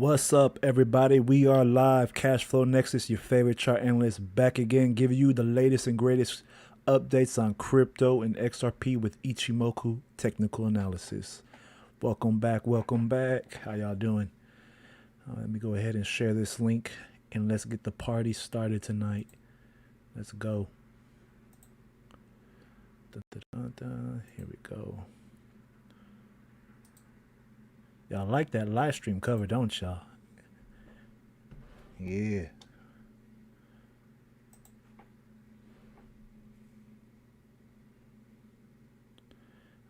What's up, everybody? We are live. Cash Flow Nexus, your favorite chart analyst, back again, giving you the latest and greatest updates on crypto and XRP with Ichimoku Technical Analysis. Welcome back. Welcome back. How y'all doing? Let me go ahead and share this link and let's get the party started tonight. Let's go. Here we go. Y'all like that live stream cover, don't y'all? Yeah.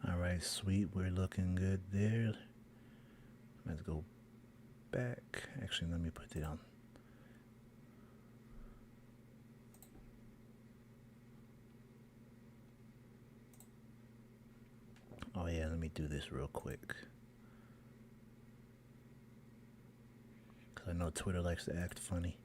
All right, sweet. We're looking good there. Let's go back. Actually, let me put it on. Oh, yeah, let me do this real quick. I know Twitter likes to act funny.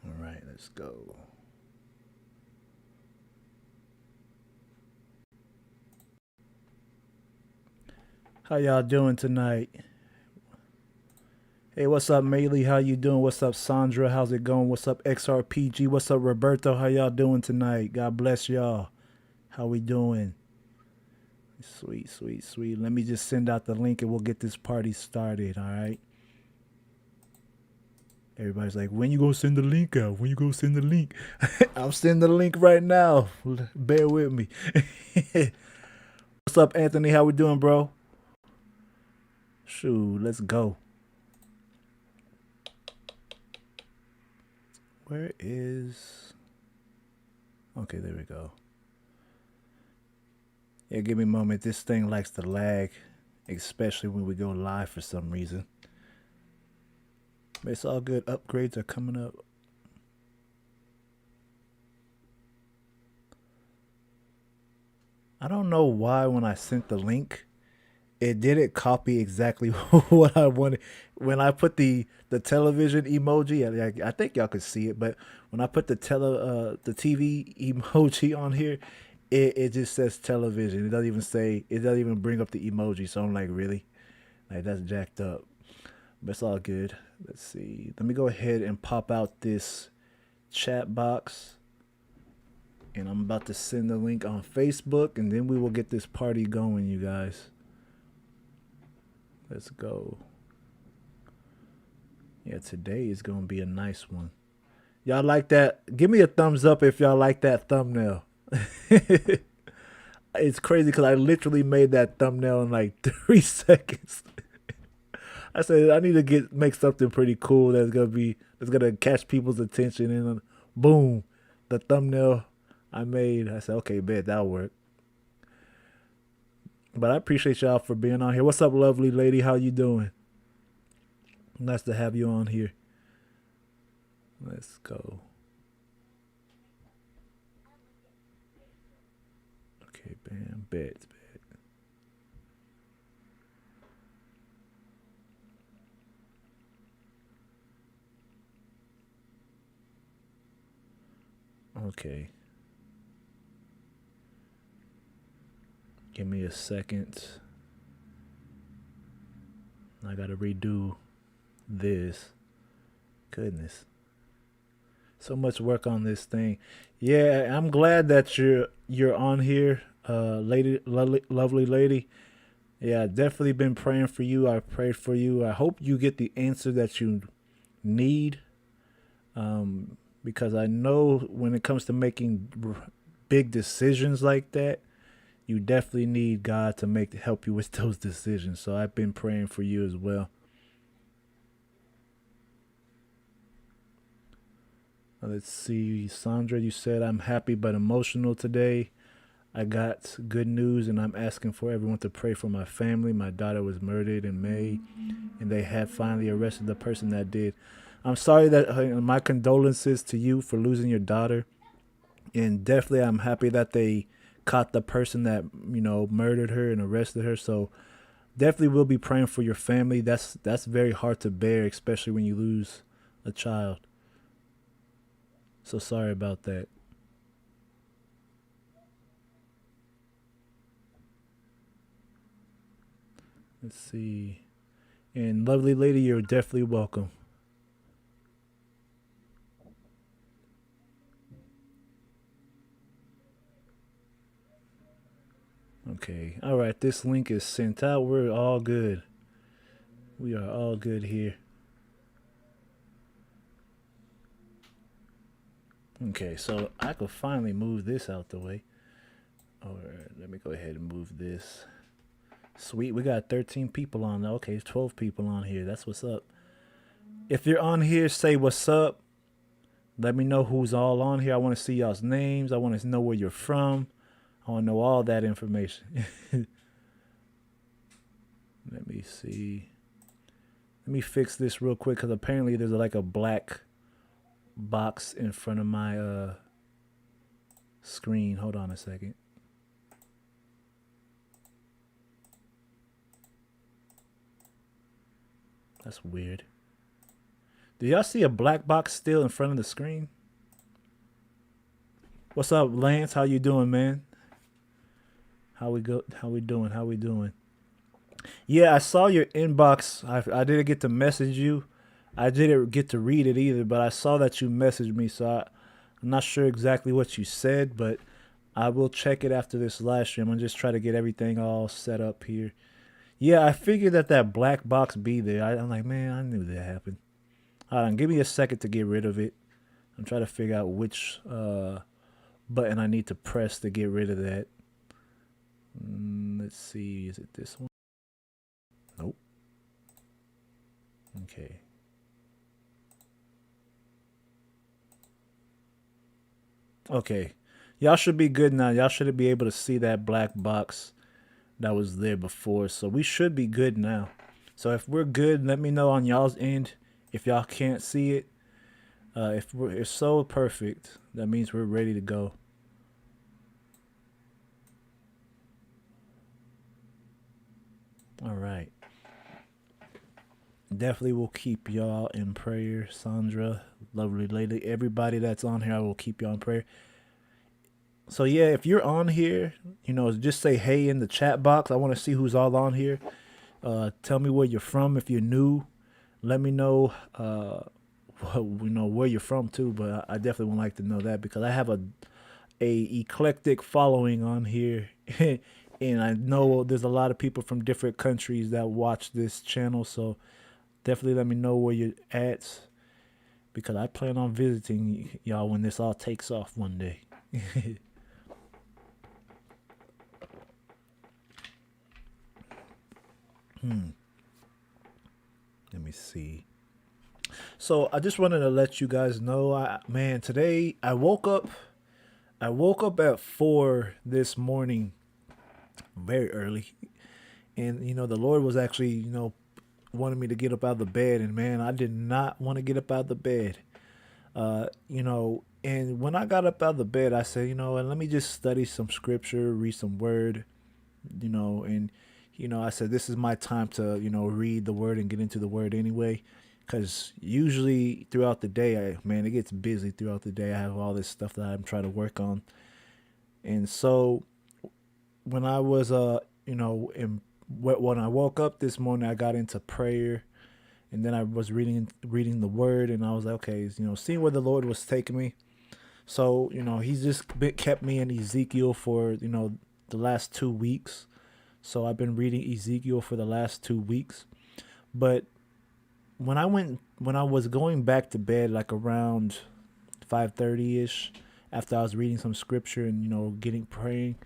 All right, let's go. How y'all doing tonight? Hey, what's up, Maylee? How you doing? What's up, Sandra? How's it going? What's up, XRPG? What's up, Roberto? How y'all doing tonight? God bless y'all. How we doing? Sweet, sweet, sweet. Let me just send out the link and we'll get this party started, all right? Everybody's like, when you gonna send the link out? When you gonna send the link? I'm sending the link right now. Bear with me. What's up, Anthony? How we doing, bro? Shoot, let's go. Where is... Okay, there we go. Yeah, give me a moment. This thing likes to lag, especially when we go live for some reason. But it's all good. Upgrades are coming up. I don't know why when I sent the link, it didn't copy exactly what I wanted. When I put the television emoji, I think y'all could see it, but when I put the TV emoji on here, it just says television. It doesn't even bring up the emoji. So I'm like, really? Like, that's jacked up. But it's all good. Let's see. Let me go ahead and pop out this chat box. And I'm about to send the link on Facebook, and then we will get this party going, you guys. Let's go. Yeah, today is going to be a nice one. Y'all like that? Give me a thumbs up if y'all like that thumbnail. It's crazy because I literally made that thumbnail in like 3 seconds. I said I need to make something pretty cool that's gonna catch people's attention, and boom, the thumbnail I made. I said, okay, bet that'll work. But I appreciate y'all for being on here. What's up, lovely lady? How you doing? Nice to have you on here. Let's go. Okay, bam, bet. Okay. Give me a second. I gotta redo this. Goodness. So much work on this thing. Yeah, I'm glad that you're on here, lovely lady. Yeah, definitely been praying for you. I prayed for you. I hope you get the answer that you need. Because I know when it comes to making big decisions like that, you definitely need God to help you with those decisions. So I've been praying for you as well. Let's see, Sandra, you said I'm happy but emotional today. I got good news, and I'm asking for everyone to pray for my family. My daughter was murdered in May, and they have finally arrested the person that did. I'm sorry my condolences to you for losing your daughter. And definitely I'm happy that they caught the person that, murdered her and arrested her. So definitely we'll be praying for your family. That's very hard to bear, especially when you lose a child. So sorry about that. Let's see. And lovely lady, you're definitely welcome. Okay. All right. This link is sent out. We're all good. We are all good here. Okay. So I could finally move this out the way. Or let me go ahead and move this. Sweet. We got 13 people on. Okay. 12 people on here. That's what's up. If you're on here, say what's up. Let me know who's all on here. I want to see y'all's names. I want to know where you're from. I want to know all that information. Let me see. Let me fix this real quick because apparently there's like a black box in front of my screen. Hold on a second. That's weird. Do y'all see a black box still in front of the screen? What's up, Lance? How you doing, man? How we doing? Yeah, I saw your inbox. I didn't get to message you. I didn't get to read it either, but I saw that you messaged me, so I'm not sure exactly what you said, but I will check it after this live stream. I'm just try to get everything all set up here. Yeah, I figured that black box be there. I'm like, man, I knew that happened. Hold on, give me a second to get rid of it. I'm trying to figure out which button I need to press to get rid of that. Let's see, is it this one? Nope. Okay. Okay. Y'all should be good now. Y'all should be able to see that black box that was there before. So we should be good now. So if we're good, let me know on y'all's end. If y'all can't see it, if it's so perfect, that means we're ready to go. All right. Definitely will keep y'all in prayer. Sandra, lovely lady, everybody that's on here, I will keep y'all in prayer. So yeah, if you're on here, just say hey in the chat box. I want to see who's all on here. Tell me where you're from if you're new. Let me know where you're from too, but I definitely would like to know that because I have a eclectic following on here. And I know there's a lot of people from different countries that watch this channel, so definitely let me know where you're at because I plan on visiting y'all when this all takes off one day. Let me see. So I just wanted to let you guys know, today I woke up at 4 this morning, very early, and the Lord was actually wanted me to get up out of the bed, and man, I did not want to get up out of the bed. And when I got up out of the bed, I said, and let me just study some scripture, read some word, and I said this is my time to read the word and get into the word anyway, because usually throughout the day, it gets busy throughout the day. I have all this stuff that I'm trying to work on, and so when I was when I woke up this morning, I got into prayer, and then I was reading the word, and I was like, okay, seeing where the Lord was taking me. So He's just kept me in Ezekiel for the last 2 weeks. So I've been reading Ezekiel for the last 2 weeks. But when I was going back to bed, like around 5:30 ish, after I was reading some scripture and praying,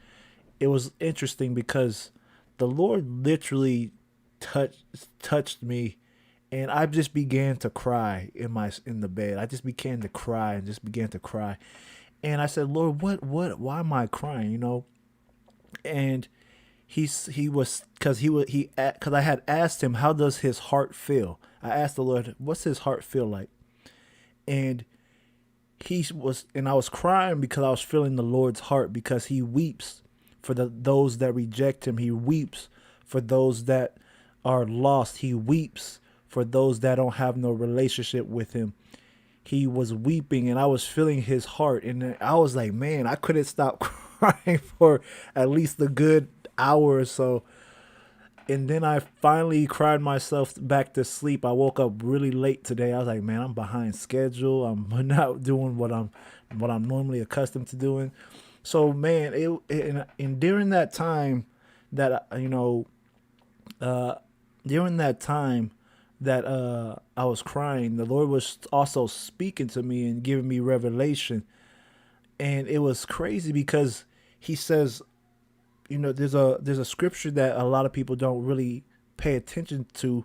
it was interesting because the Lord literally touched me, and I just began to cry in the bed. I just began to cry and just began to cry, and I said, Lord, why am I crying? And because I had asked him, how does his heart feel? I asked the Lord, what's his heart feel like? And I was crying because I was feeling the Lord's heart, because he weeps for those that reject him. He weeps for those that are lost. He weeps for those that don't have no relationship with him. he was weeping, and I was feeling his heart, and I was like, man, I couldn't stop crying for at least a good hour or so. And then I finally cried myself back to sleep. I woke up really late today. I was like, man, I'm behind schedule. I'm not doing what I'm normally accustomed to doing. So man, and during that time that uh during that time that I was crying, the Lord was also speaking to me and giving me revelation. And it was crazy because he says, there's a scripture that a lot of people don't really pay attention to.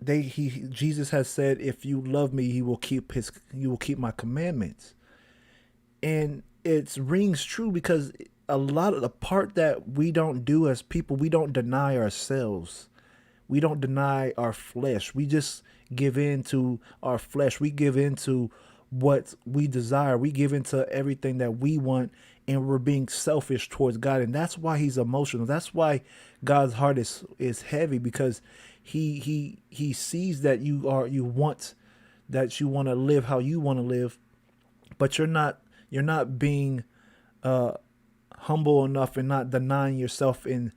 Jesus has said, if you love me, you will keep my commandments. And it rings true because a lot of the part that we don't do as people, we don't deny ourselves. We don't deny our flesh. We just give in to our flesh. We give in to what we desire. We give into everything that we want, and we're being selfish towards God. And that's why he's emotional. That's why God's heart is heavy, because he sees that you want to live how you want to live, but you're not being humble enough and not denying yourself and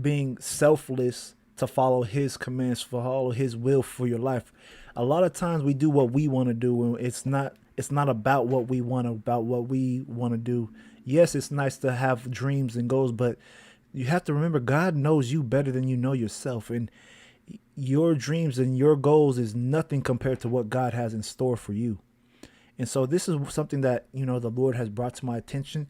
being selfless to follow his commands, follow his will for your life. A lot of times we do what we want to do, and it's not about what we want, about what we want to do. Yes, it's nice to have dreams and goals, but you have to remember God knows you better than you know yourself, and your dreams and your goals is nothing compared to what God has in store for you. And so this is something that, the Lord has brought to my attention.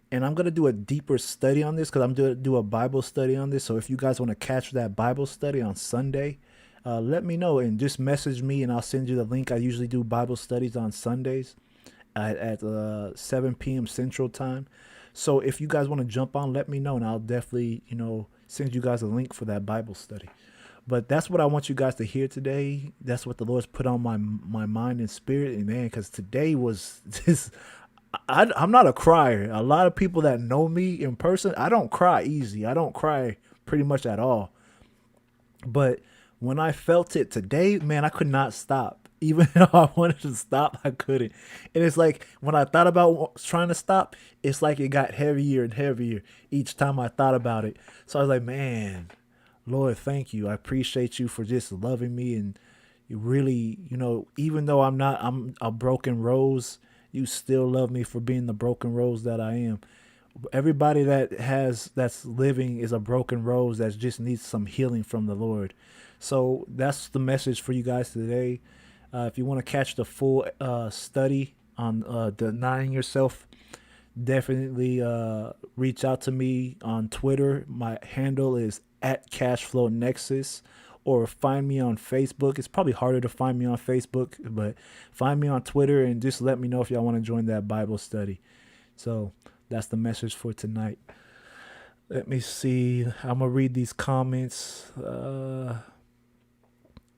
And I'm going to do a deeper study on this because I'm going to do a Bible study on this. So if you guys want to catch that Bible study on Sunday, let me know and just message me and I'll send you the link. I usually do Bible studies on Sundays at 7 p.m. Central Time. So if you guys want to jump on, let me know and I'll definitely, send you guys a link for that Bible study. But that's what I want you guys to hear today. That's what the Lord's put on my mind and spirit. And man, because today was just, I'm not a crier. A lot of people that know me in person, I don't cry easy. I don't cry pretty much at all. But when I felt it today, man, I could not stop. Even though I wanted to stop, I couldn't. And it's like when I thought about trying to stop, it's like it got heavier and heavier each time I thought about it. So I was like, man, Lord, thank you. I appreciate you for just loving me. And you really, even though I'm a broken rose, you still love me for being the broken rose that I am. Everybody that's living is a broken rose that just needs some healing from the Lord. So that's the message for you guys today. If you want to catch the full study on denying yourself, definitely reach out to me on Twitter. My handle is at Cash Flow Nexus, or find me on Facebook. It's probably harder to find me on Facebook, but find me on Twitter and just let me know if y'all want to join that Bible study. So that's the message for tonight. Let me see. I'm going to read these comments.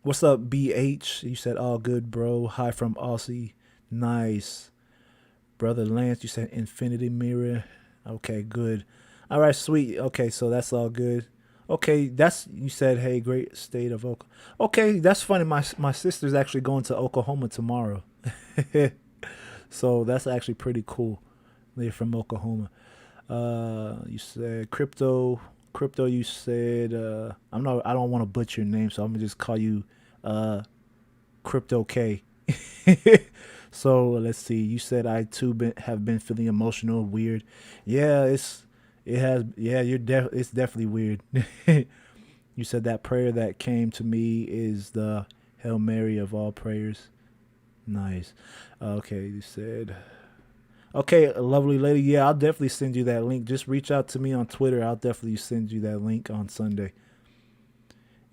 What's up, BH? You said all good, bro. Hi from Aussie. Nice. Brother Lance, you said infinity mirror. Okay, good. All right, sweet. Okay, so that's all good. Okay, you said, hey, great state of Oklahoma. Okay, that's funny. My sister's actually going to Oklahoma tomorrow. So that's actually pretty cool. They're from Oklahoma. You said crypto, you said, I don't want to butcher your name, so I'm gonna just call you, Crypto K. So let's see. You said I too have been feeling emotional, weird. Yeah, it's definitely weird. You said that prayer that came to me is the Hail Mary of all prayers. Nice. Okay, you said. Okay, lovely lady. Yeah, I'll definitely send you that link. Just reach out to me on Twitter. I'll definitely send you that link on Sunday.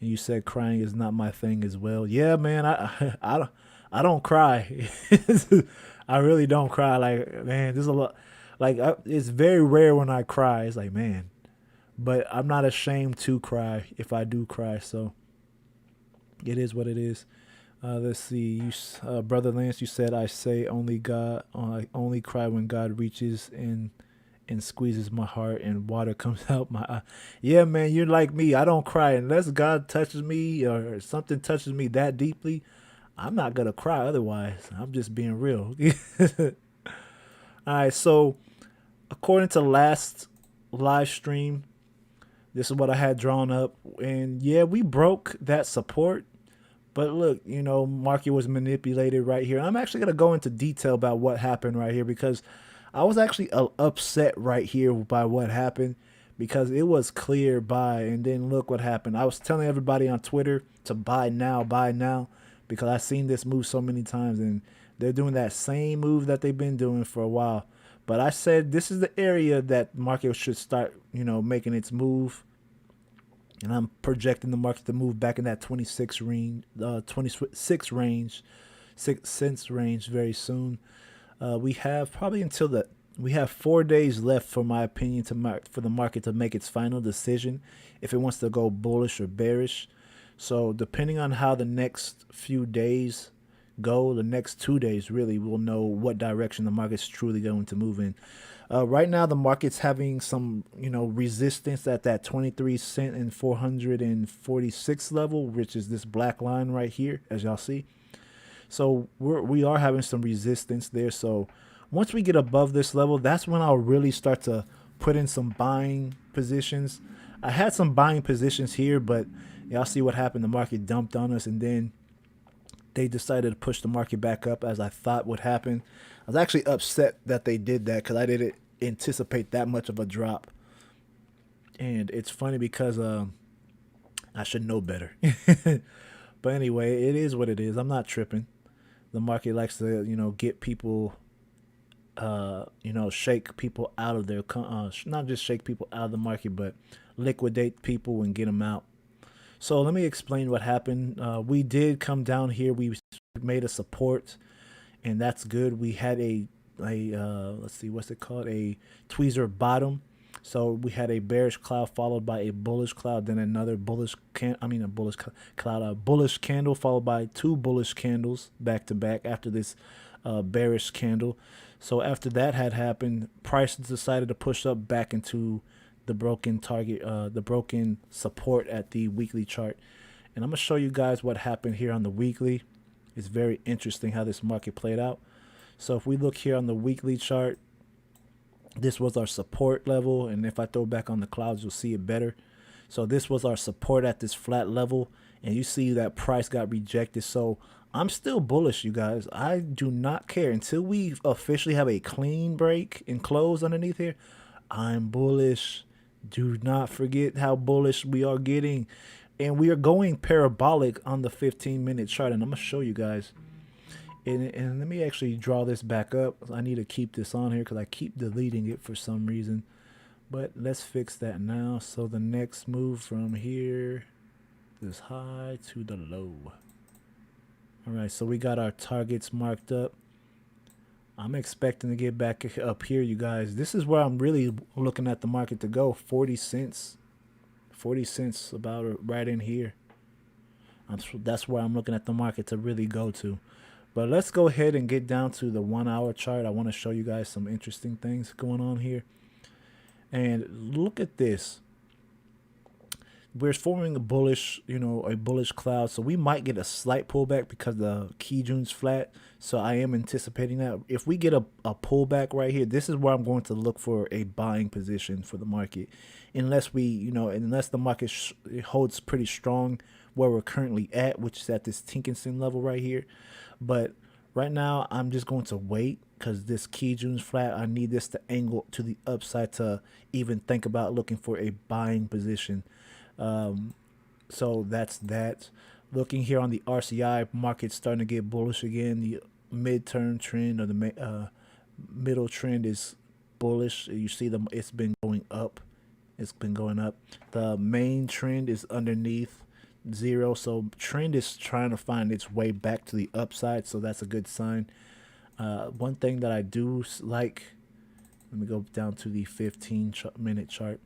And you said crying is not my thing as well. Yeah, man, I don't cry. I really don't cry. Like, man, there's a lot. Like, it's very rare when I cry. It's like, man, but I'm not ashamed to cry if I do cry. So it is what it is. Let's see. Brother Lance, you said I say only God. I only cry when God reaches in and squeezes my heart and water comes out my eye. Yeah, man, you're like me. I don't cry unless God touches me or something touches me that deeply. I'm not gonna cry otherwise. I'm just being real. All right, so according to last live stream, this is what I had drawn up, and yeah, we broke that support. But look, market was manipulated right here. I'm actually gonna go into detail about what happened right here because I was actually upset right here by what happened because it was clear buy, and then look what happened. I was telling everybody on Twitter to buy now, because I've seen this move so many times, and they're doing that same move that they've been doing for a while. But I said this is the area that market should start, making its move, and I'm projecting the market to move back in that 26 range, 26 range, 6 cents range very soon. We have probably until the we have 4 days left, for my opinion, for the market to make its final decision if it wants to go bullish or bearish. So depending on how the next few days go, the next 2 days really, we'll know what direction the market's truly going to move in. Right now, the market's having some, resistance at that 23 cent and 446 level, which is this black line right here, as y'all see. So we are having some resistance there. So once we get above this level, that's when I'll really start to put in some buying positions. I had some buying positions here, but y'all see what happened. The market dumped on us, and then they decided to push the market back up as I thought would happen. I was actually upset that they did that because I didn't anticipate that much of a drop. And it's funny because I should know better. But anyway, it is what it is. I'm not tripping. The market likes to, get people, shake people out of their, not just shake people out of the market, but liquidate people and get them out. So let me explain what happened. We did come down here. We made a support, and that's good. We had a let's see, what's it called? A tweezer bottom. So we had a bearish cloud followed by a bullish cloud, then another a bullish candle followed by two bullish candles back to back after this bearish candle. So after that had happened, price decided to push up back into the broken target, the broken support at the weekly chart. And I'm gonna show you guys what happened here on the weekly. It's very interesting how this market played out. So if we look here on the weekly chart, this was our support level, and if I throw back on the clouds, you'll see it better. So this was our support at this flat level, and you see that price got rejected. So I'm still bullish, you guys. I do not care until we officially have a clean break and close underneath here. I'm bullish. Do not forget how bullish we are getting, and we are going parabolic on the 15-minute chart, and I'm gonna show you guys. And let me actually draw this back up. I need to keep this on here because I keep deleting it for some reason. But let's fix that now. So the next move from here, this high to the low. All right, so we got our targets marked up. I'm expecting to get back up here, you guys. This is where I'm really looking at the market to go. 40 cents. 40 cents about right in here. That's where I'm looking at the market to really go to. But let's go ahead and get down to the 1 hour chart. I want to show you guys some interesting things going on here. And look at this. We're forming a bullish, a bullish cloud. So we might get a slight pullback because the Kijune's flat. So I am anticipating that. If we get a pullback right here, this is where I'm going to look for a buying position for the market. Unless unless the market holds pretty strong where we're currently at, which is at this Tinkinson level right here. But right now, I'm just going to wait because this Kijune's flat. I need this to angle to the upside to even think about looking for a buying position. So that's that. Looking here on the RCI, market's starting to get bullish again. The midterm trend or the middle trend is bullish. You see it's been going up. It's been going up. The main trend is underneath zero, so trend is trying to find its way back to the upside, so that's a good sign. One thing that I do like, let me go down to the 15-minute chart.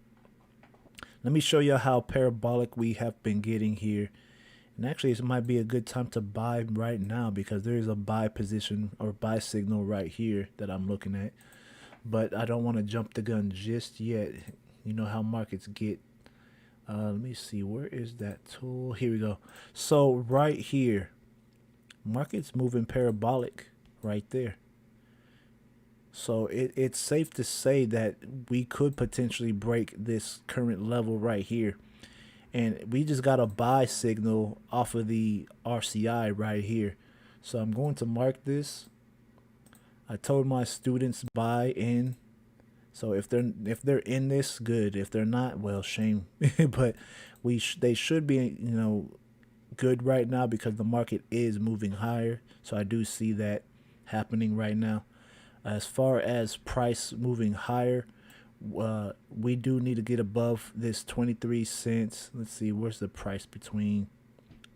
Let me show you how parabolic we have been getting here. And actually, it might be a good time to buy right now because there is a buy position or buy signal right here that I'm looking at. But I don't want to jump the gun just yet. You know how markets get. Let me see, where is that tool? Here we go. So right here, Market's moving parabolic right there. So it's safe to say that we could potentially break this current level right here. And we just got a buy signal off of the RCI right here. So I'm going to mark this. I told my students buy in. So if they're in this, good. If they're not, well, shame. But they should be, good right now because the market is moving higher. So I do see that happening right now. As far as price moving higher, we do need to get above this 23 cents. Let's see, where's the price between?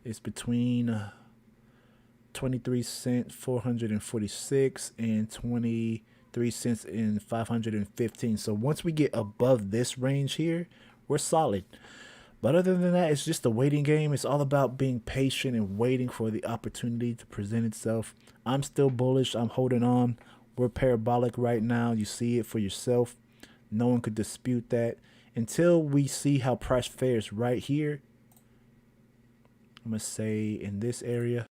It's between 23 cents 446 and 23 cents and 515. So once we get above this range here, we're solid. But other than that, it's just a waiting game. It's all about being patient and waiting for the opportunity to present itself. I'm still bullish. I'm holding on. We're parabolic right now. You see it for yourself. No one could dispute that. Until we see how price fares right here, I'm going to say in this area,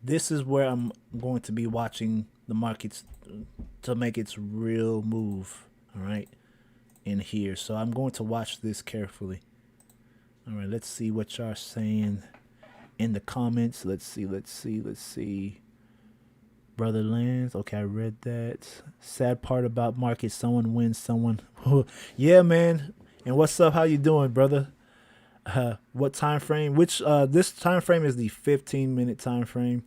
this is where I'm going to be watching the markets to make its real move. All right. In here. So I'm going to watch this carefully. All right. Let's see what y'all are saying in the comments. Let's see. Brother Lance. Okay, I read that. Sad part about market, someone wins, someone. Yeah, man. And what's up? How you doing, brother? What time frame? Which this time frame is the 15-minute time frame.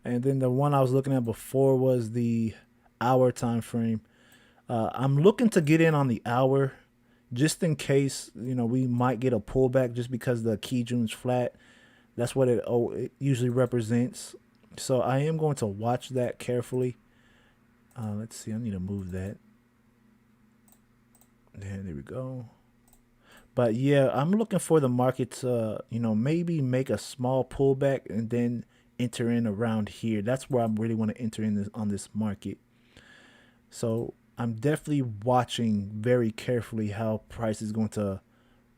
And then the one I was looking at before was the hour time frame. I'm looking to get in on the hour just in case, we might get a pullback just because the Kijune's flat. That's what it usually represents. So I am going to watch that carefully. Let's see. I need to move that. There we go. But yeah, I'm looking for the market to, maybe make a small pullback and then enter in around here. That's where I really want to enter in on this market. So I'm definitely watching very carefully how price is going to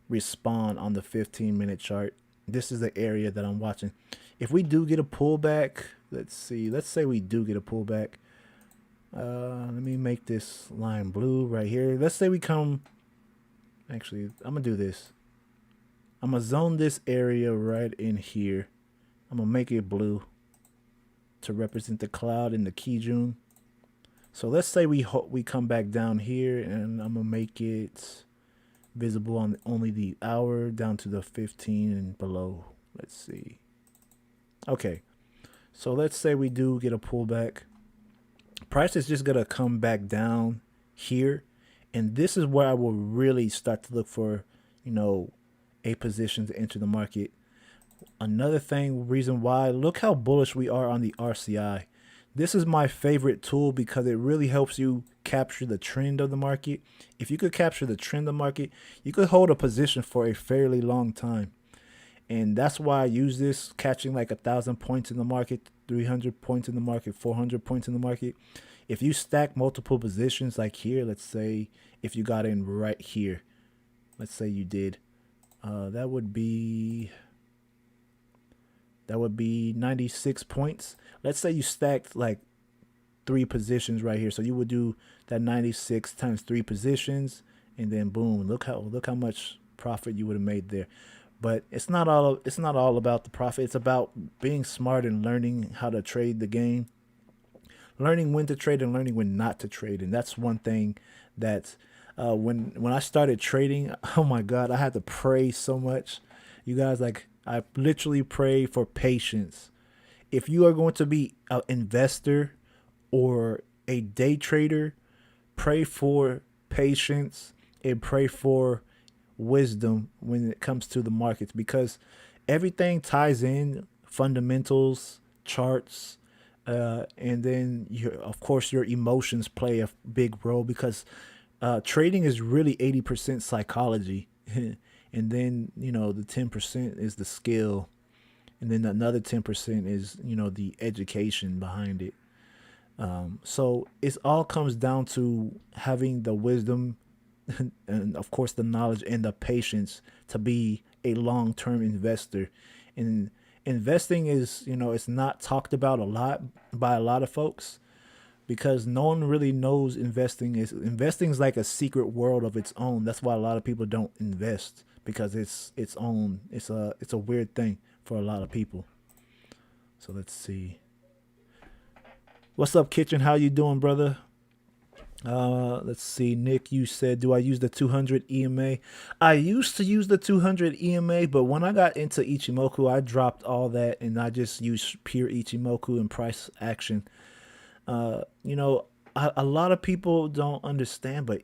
respond on the 15-minute chart. This is the area that I'm watching. If we do get a pullback, let's see. Let's say we do get a pullback. Let me make this line blue right here. Let's say we come. Actually, I'm going to do this. I'm going to zone this area right in here. I'm going to make it blue to represent the cloud and the Kijun. So let's say we come back down here, and I'm going to make it visible on only the hour down to the 15 and below. Let's see. Okay. So let's say we do get a pullback. Price is just going to come back down here. And this is where I will really start to look for, a position to enter the market. Another reason why, look how bullish we are on the RCI. This is my favorite tool because it really helps you capture the trend of the market. If you could capture the trend of the market, you could hold a position for a fairly long time. And that's why I use this, catching like 1,000 points in the market, 300 points in the market, 400 points in the market. If you stack multiple positions like here, let's say if you got in right here, let's say you did, that would be 96 points. Let's say you stacked like 3 positions right here. So you would do that 96 times 3 positions, and then boom, look how much profit you would have made there. But it's not all about the profit. It's about being smart and learning how to trade the game, learning when to trade and learning when not to trade. And that's one thing that when I started trading, oh my God, I had to pray so much. You guys, like, I literally pray for patience. If you are going to be an investor or a day trader, pray for patience and pray for wisdom when it comes to the markets, because everything ties in: fundamentals, charts, and then of course your emotions play a big role, because trading is really 80% psychology. And then, the 10% is the skill. And then another 10% is, the education behind it. So it all comes down to having the wisdom and, of course, the knowledge and the patience to be a long-term investor. And investing is, it's not talked about a lot by a lot of folks because no one really knows investing is like a secret world of its own. That's why a lot of people don't invest because it's its own. It's a weird thing for a lot of people. So let's see. What's up, Kitchen? How you doing, brother? Let's see. Nick, you said, do I use the 200 EMA? I used to use the 200 EMA, but when I got into Ichimoku, I dropped all that and I just used pure Ichimoku and price action. You know, a lot of people don't understand, but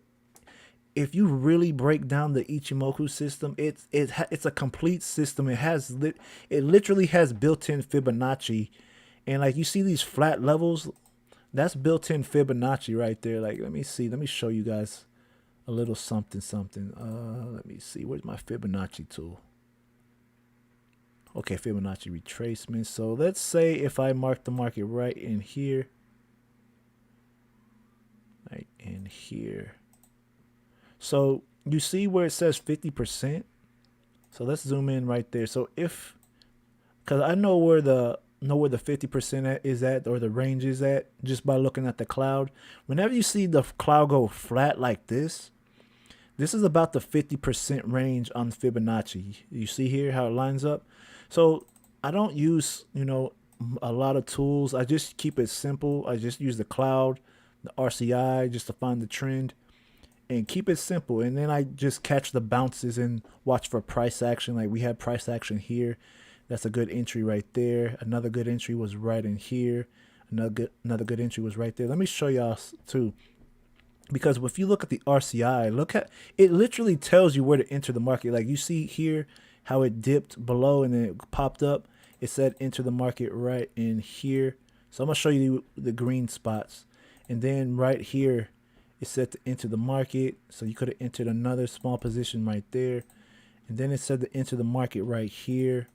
if you really break down the Ichimoku system, it's a complete system. It literally has built-in Fibonacci, and like you see these flat levels, that's built-in Fibonacci right there. Like let me see, let me show you guys a little something something. Let me see, where's my Fibonacci tool? Okay, Fibonacci retracement. So let's say if I mark the market right in here, right in here. So you see where it says 50%. So let's zoom in right there. So because I know where the 50% is at, or the range is at, just by looking at the cloud. Whenever you see the cloud go flat like this is about the 50% range on Fibonacci. You see here how it lines up. So I don't use, a lot of tools. I just keep it simple. I just use the cloud, the RCI, just to find the trend and keep it simple. And then I just catch the bounces and watch for price action. Like we had price action here. That's a good entry right there. Another good entry was right in here. Another good entry was right there. Let me show y'all too. Because if you look at the RCI, look at it, literally tells you where to enter the market. Like you see here how it dipped below and then it popped up. It said enter the market right in here. So I'm gonna show you the green spots. And then right here, it said to enter the market. So you could have entered another small position right there. And then it said to enter the market right here.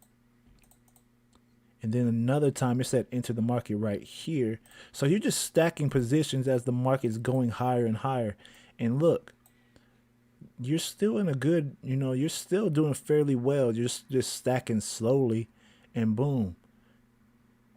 And then another time it said enter the market right here. So you're just stacking positions as the market's going higher and higher. And look, you're still in a good, you're still doing fairly well. You're just stacking slowly and boom.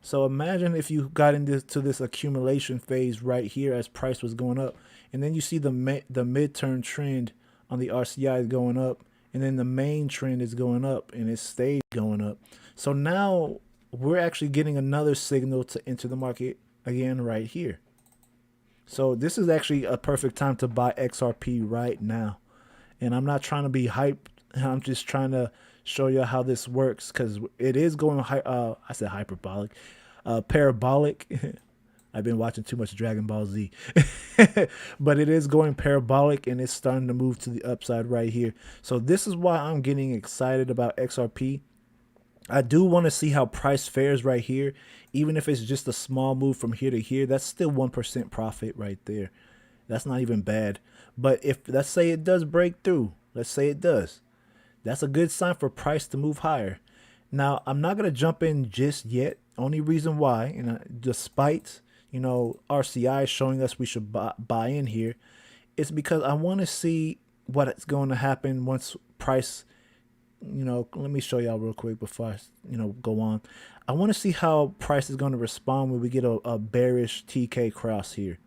So imagine if you got into this accumulation phase right here as price was going up. And then you see the midterm trend on the RCI is going up. And then the main trend is going up and it stayed going up. So now we're actually getting another signal to enter the market again right here. So this is actually a perfect time to buy XRP right now. And I'm not trying to be hyped. I'm just trying to show you how this works because it is going I said hyperbolic, parabolic. I've been watching too much Dragon Ball Z. But it is going parabolic and it's starting to move to the upside right here. So this is why I'm getting excited about XRP. I do want to see how price fares right here. Even if it's just a small move from here to here, that's still 1% profit right there. That's not even bad. But if, let's say it does break through, let's say it does, that's a good sign for price to move higher. Now, I'm not going to jump in just yet. Only reason why, and despite, RCI showing us we should buy in here, it's because I want to see what's going to happen once price, let me show y'all real quick before I, go on. I want to see how price is going to respond when we get a bearish TK cross here.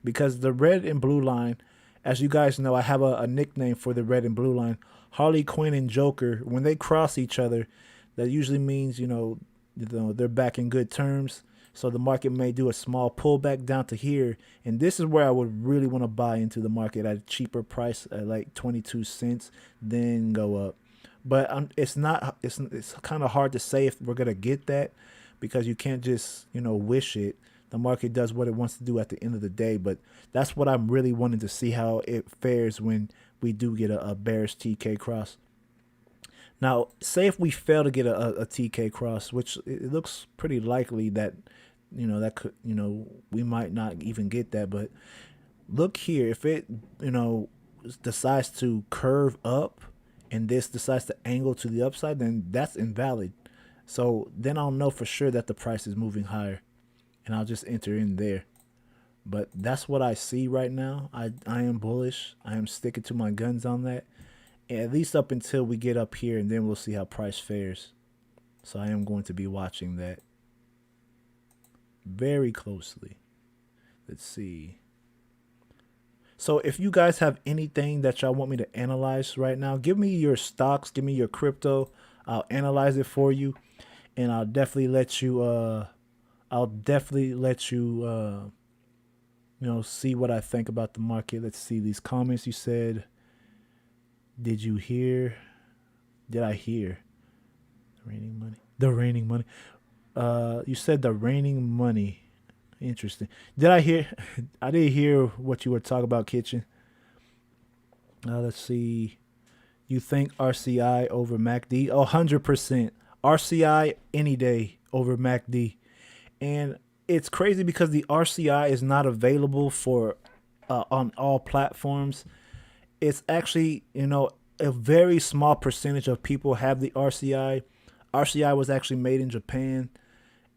Because the red and blue line, as you guys know, I have a nickname for the red and blue line. Harley Quinn and Joker, when they cross each other, that usually means, they're back in good terms. So the market may do a small pullback down to here. And this is where I would really want to buy into the market at a cheaper price at like 22 cents, then go up. But it's kind of hard to say if we're going to get that because you can't just, wish it. The market does what it wants to do at the end of the day. But that's what I'm really wanting to see how it fares when we do get a bearish TK cross. Now, say if we fail to get a TK cross, which it looks pretty likely that, that could, we might not even get that. But look here, if it, decides to curve up and this decides to angle to the upside, then that's invalid. So then I'll know for sure that the price is moving higher and I'll just enter in there. But that's what I see right now. I am bullish. I am sticking to my guns on that. At least up until we get up here, and then we'll see how price fares. So I am going to be watching that very closely. Let's see. So if you guys have anything that y'all want me to analyze right now, give me your stocks, give me your crypto. I'll analyze it for you, and I'll definitely let you. I'll definitely let you. See what I think about the market. Let's see these comments. You said, "Did you hear? Did I hear the raining money? The raining money. You said the raining money. Interesting. Did I hear? I didn't hear what you were talking about, Kitchen. Let's see. You think RCI over MACD? Oh, 100%. RCI any day over MACD. And it's crazy because the RCI is not available for on all platforms. It's actually, a very small percentage of people have the RCI. RCI was actually made in Japan,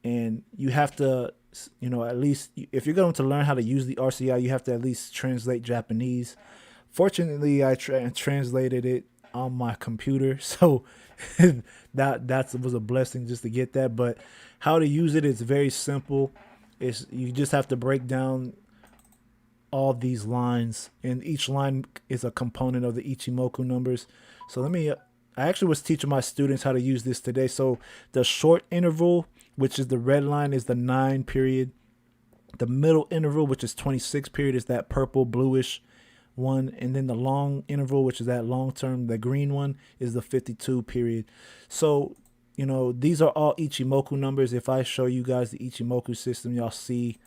and you have to, at least if you're going to learn how to use the RCI, you have to at least translate Japanese. Fortunately, I translated it on my computer, so that was a blessing just to get that. But how to use it is very simple. It's you just have to break down all these lines, and each line is a component of the Ichimoku numbers. So I actually was teaching my students how to use this today. So the short interval, which is the red line, is the 9 period. The middle interval, which is 26 period, is that purple bluish one. And then the long interval, which is that long term, the green one, is the 52 period. So, these are all Ichimoku numbers. If I show you guys the Ichimoku system, y'all see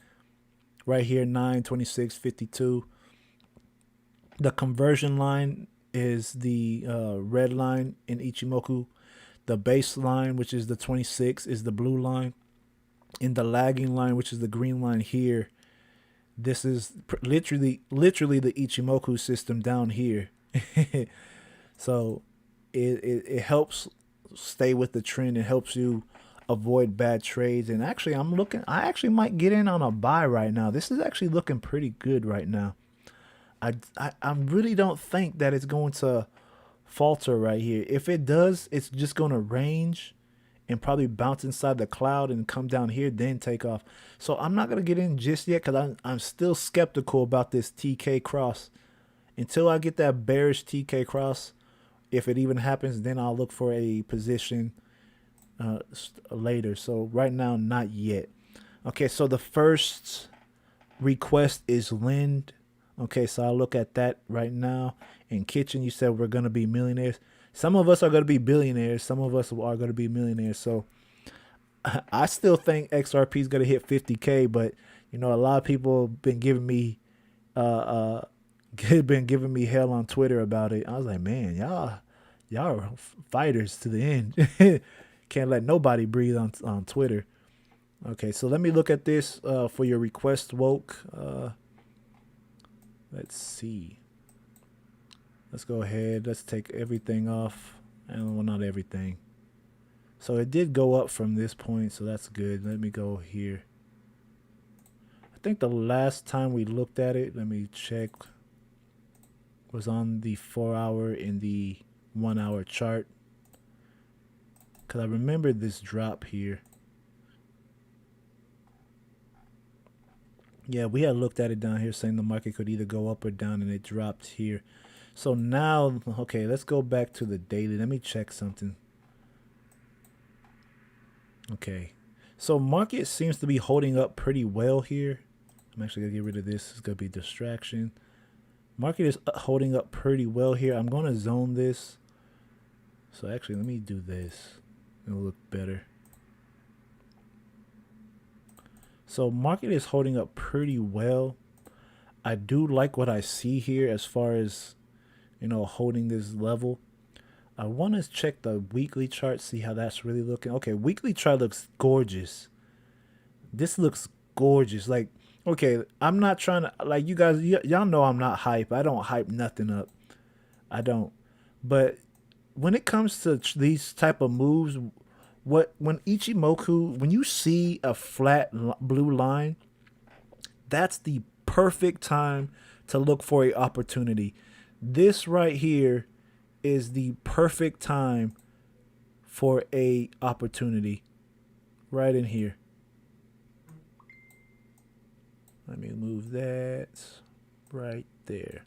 right here, 9, 26, 52. The conversion line is the red line in Ichimoku. The baseline, which is the 26, is the blue line. In the lagging line, which is the green line here, this is literally the Ichimoku system down here. So it helps stay with the trend. It helps you avoid bad trades. And actually, I actually might get in on a buy right now. This is actually looking pretty good right now. I really don't think that it's going to falter right here. If it does, it's just going to range and probably bounce inside the cloud and come down here, then take off. So I'm not going to get in just yet because I'm still skeptical about this TK cross. Until I get that bearish TK cross, if it even happens, then I'll look for a position later. So right now, not yet. Okay, so the first request is Lind. Okay, so I'll look at that right now. In Kitchen, you said we're going to be millionaires. Some of us are going to be billionaires. Some of us are going to be millionaires. So I still think XRP is going to hit 50K, but a lot of people have been giving me hell on Twitter about it. I was like, man, y'all are fighters to the end. Can't let nobody breathe on Twitter. Okay, so let me look at this for your request, Woke. Let's see. Let's go ahead. Let's take everything off. And well, not everything. So it did go up from this point, so that's good. Let me go here. I think the last time we looked at it, let me check, was on the 4-hour and the 1-hour chart. Because I remember this drop here. Yeah, we had looked at it down here saying the market could either go up or down, and it dropped here. So now, okay, let's go back to the daily. Let me check something. Okay, so market seems to be holding up pretty well here. I'm actually going to get rid of this. It's going to be distraction. Market is holding up pretty well here. I'm going to zone this. So actually, let me do this. It'll look better. So market is holding up pretty well. I do like what I see here as far as, holding this level. I want to check the weekly chart, see how that's really looking. Okay, weekly chart looks gorgeous. This looks gorgeous. Like, okay, I'm not trying to, like, you guys, y'all know I'm not hype. I don't hype nothing up. I don't. But when it comes to these type of moves, when Ichimoku, when you see a flat blue line, that's the perfect time to look for an opportunity. This right here is the perfect time for a opportunity right in here. Let me move that right there.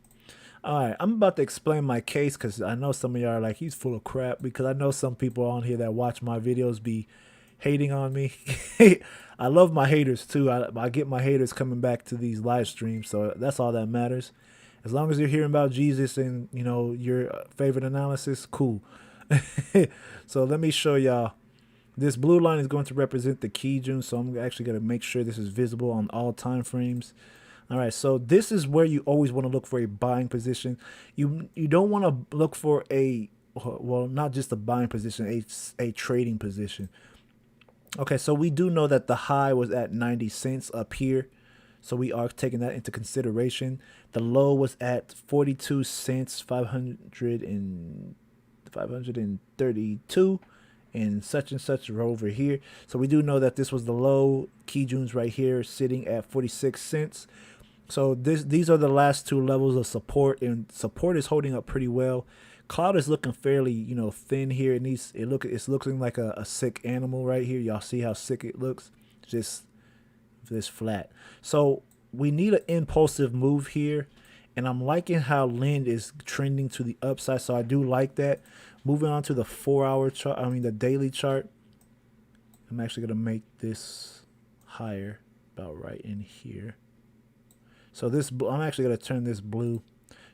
All right, I'm about to explain my case because I know some of y'all are like, he's full of crap, because I know some people on here that watch my videos be hating on me. I love my haters too. I get my haters coming back to these live streams, so that's all that matters. As long as you're hearing about Jesus and, you know, your favorite analysis, cool. So let me show y'all. This blue line is going to represent the key June, so I'm actually going to make sure this is visible on all time frames. All right, so this is where you always want to look for a buying position. You don't want to look for a, well, not just a buying position, a trading position. Okay, so we do know that the high was at 90 cents up here, so we are taking that into consideration. The low was at 42 cents, 532, and such are over here. So we do know that this was the low. Key June's right here sitting at 46 cents. So these are the last two levels of support, and support is holding up pretty well. Cloud is looking fairly, you know, thin here. It's looking like a sick animal right here. Y'all see how sick it looks? Just this flat. So we need an impulsive move here, and I'm liking how Lind is trending to the upside. So I do like that. Moving on to the 4-hour chart, I mean the daily chart. I'm actually gonna make this higher, about right in here. So this, I'm actually gonna turn this blue.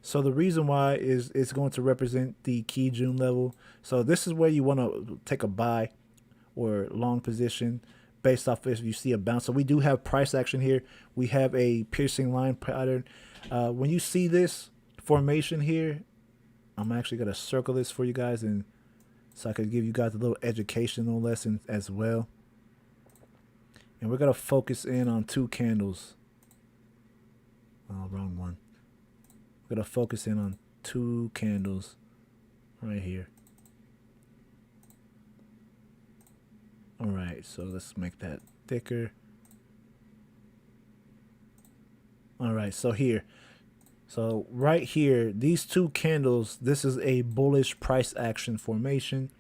So the reason why is it's going to represent the key June level. So this is where you want to take a buy or long position based off if you see a bounce. So we do have price action here. We have a piercing line pattern. When you see this formation here, I'm actually going to circle this for you guys, and so I could give you guys a little educational lesson as well. And we're going to focus in on two candles. Oh, wrong one. We're going to focus in on two candles right here. All right, so let's make that thicker. All right, so here. So right here, these two candles, this is a bullish price action formation.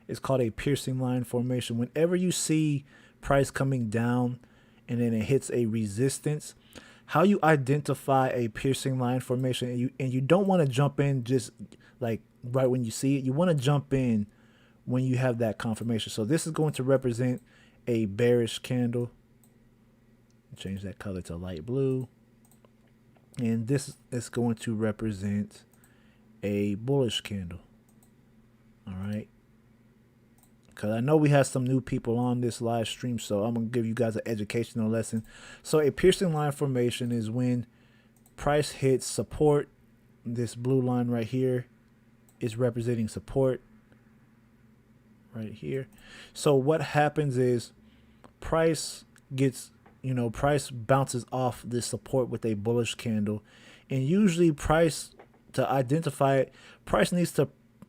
It's called a piercing line formation. Whenever you see price coming down and then it hits a resistance, how you identify a piercing line formation, and you don't want to jump in just like right when you see it. You want to jump in when you have that confirmation. So this is going to represent a bearish candle. Change that color to light blue. And this is going to represent a bullish candle. All right. Because I know we have some new people on this live stream, so I'm going to give you guys an educational lesson. So a piercing line formation is when price hits support. This blue line right here is representing support right here. So what happens is price gets, you know, price bounces off this support with a bullish candle. And usually price, to identify it, price needs to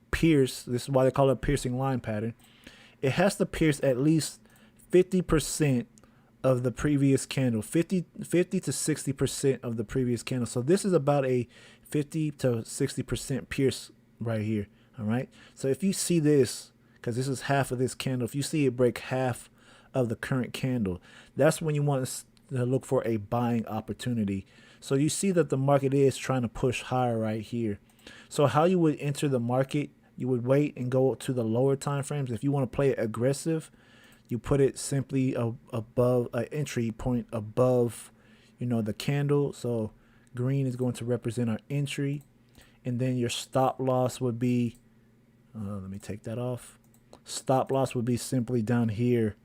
pierce. This is why they call it a piercing line pattern. It has to pierce at least 50% of the previous candle, 50 to 60% of the previous candle. So this is about a 50 to 60% pierce right here. All right. So if you see this, because this is half of this candle, if you see it break half of the current candle, that's when you want to look for a buying opportunity. So you see that the market is trying to push higher right here. So how you would enter the market, you would wait and go to the lower time frames. If you want to play it aggressive, you put it simply above an entry point above, you know, the candle. So green is going to represent our entry, and then your stop loss would be, let me take that off. Stop loss would be simply down here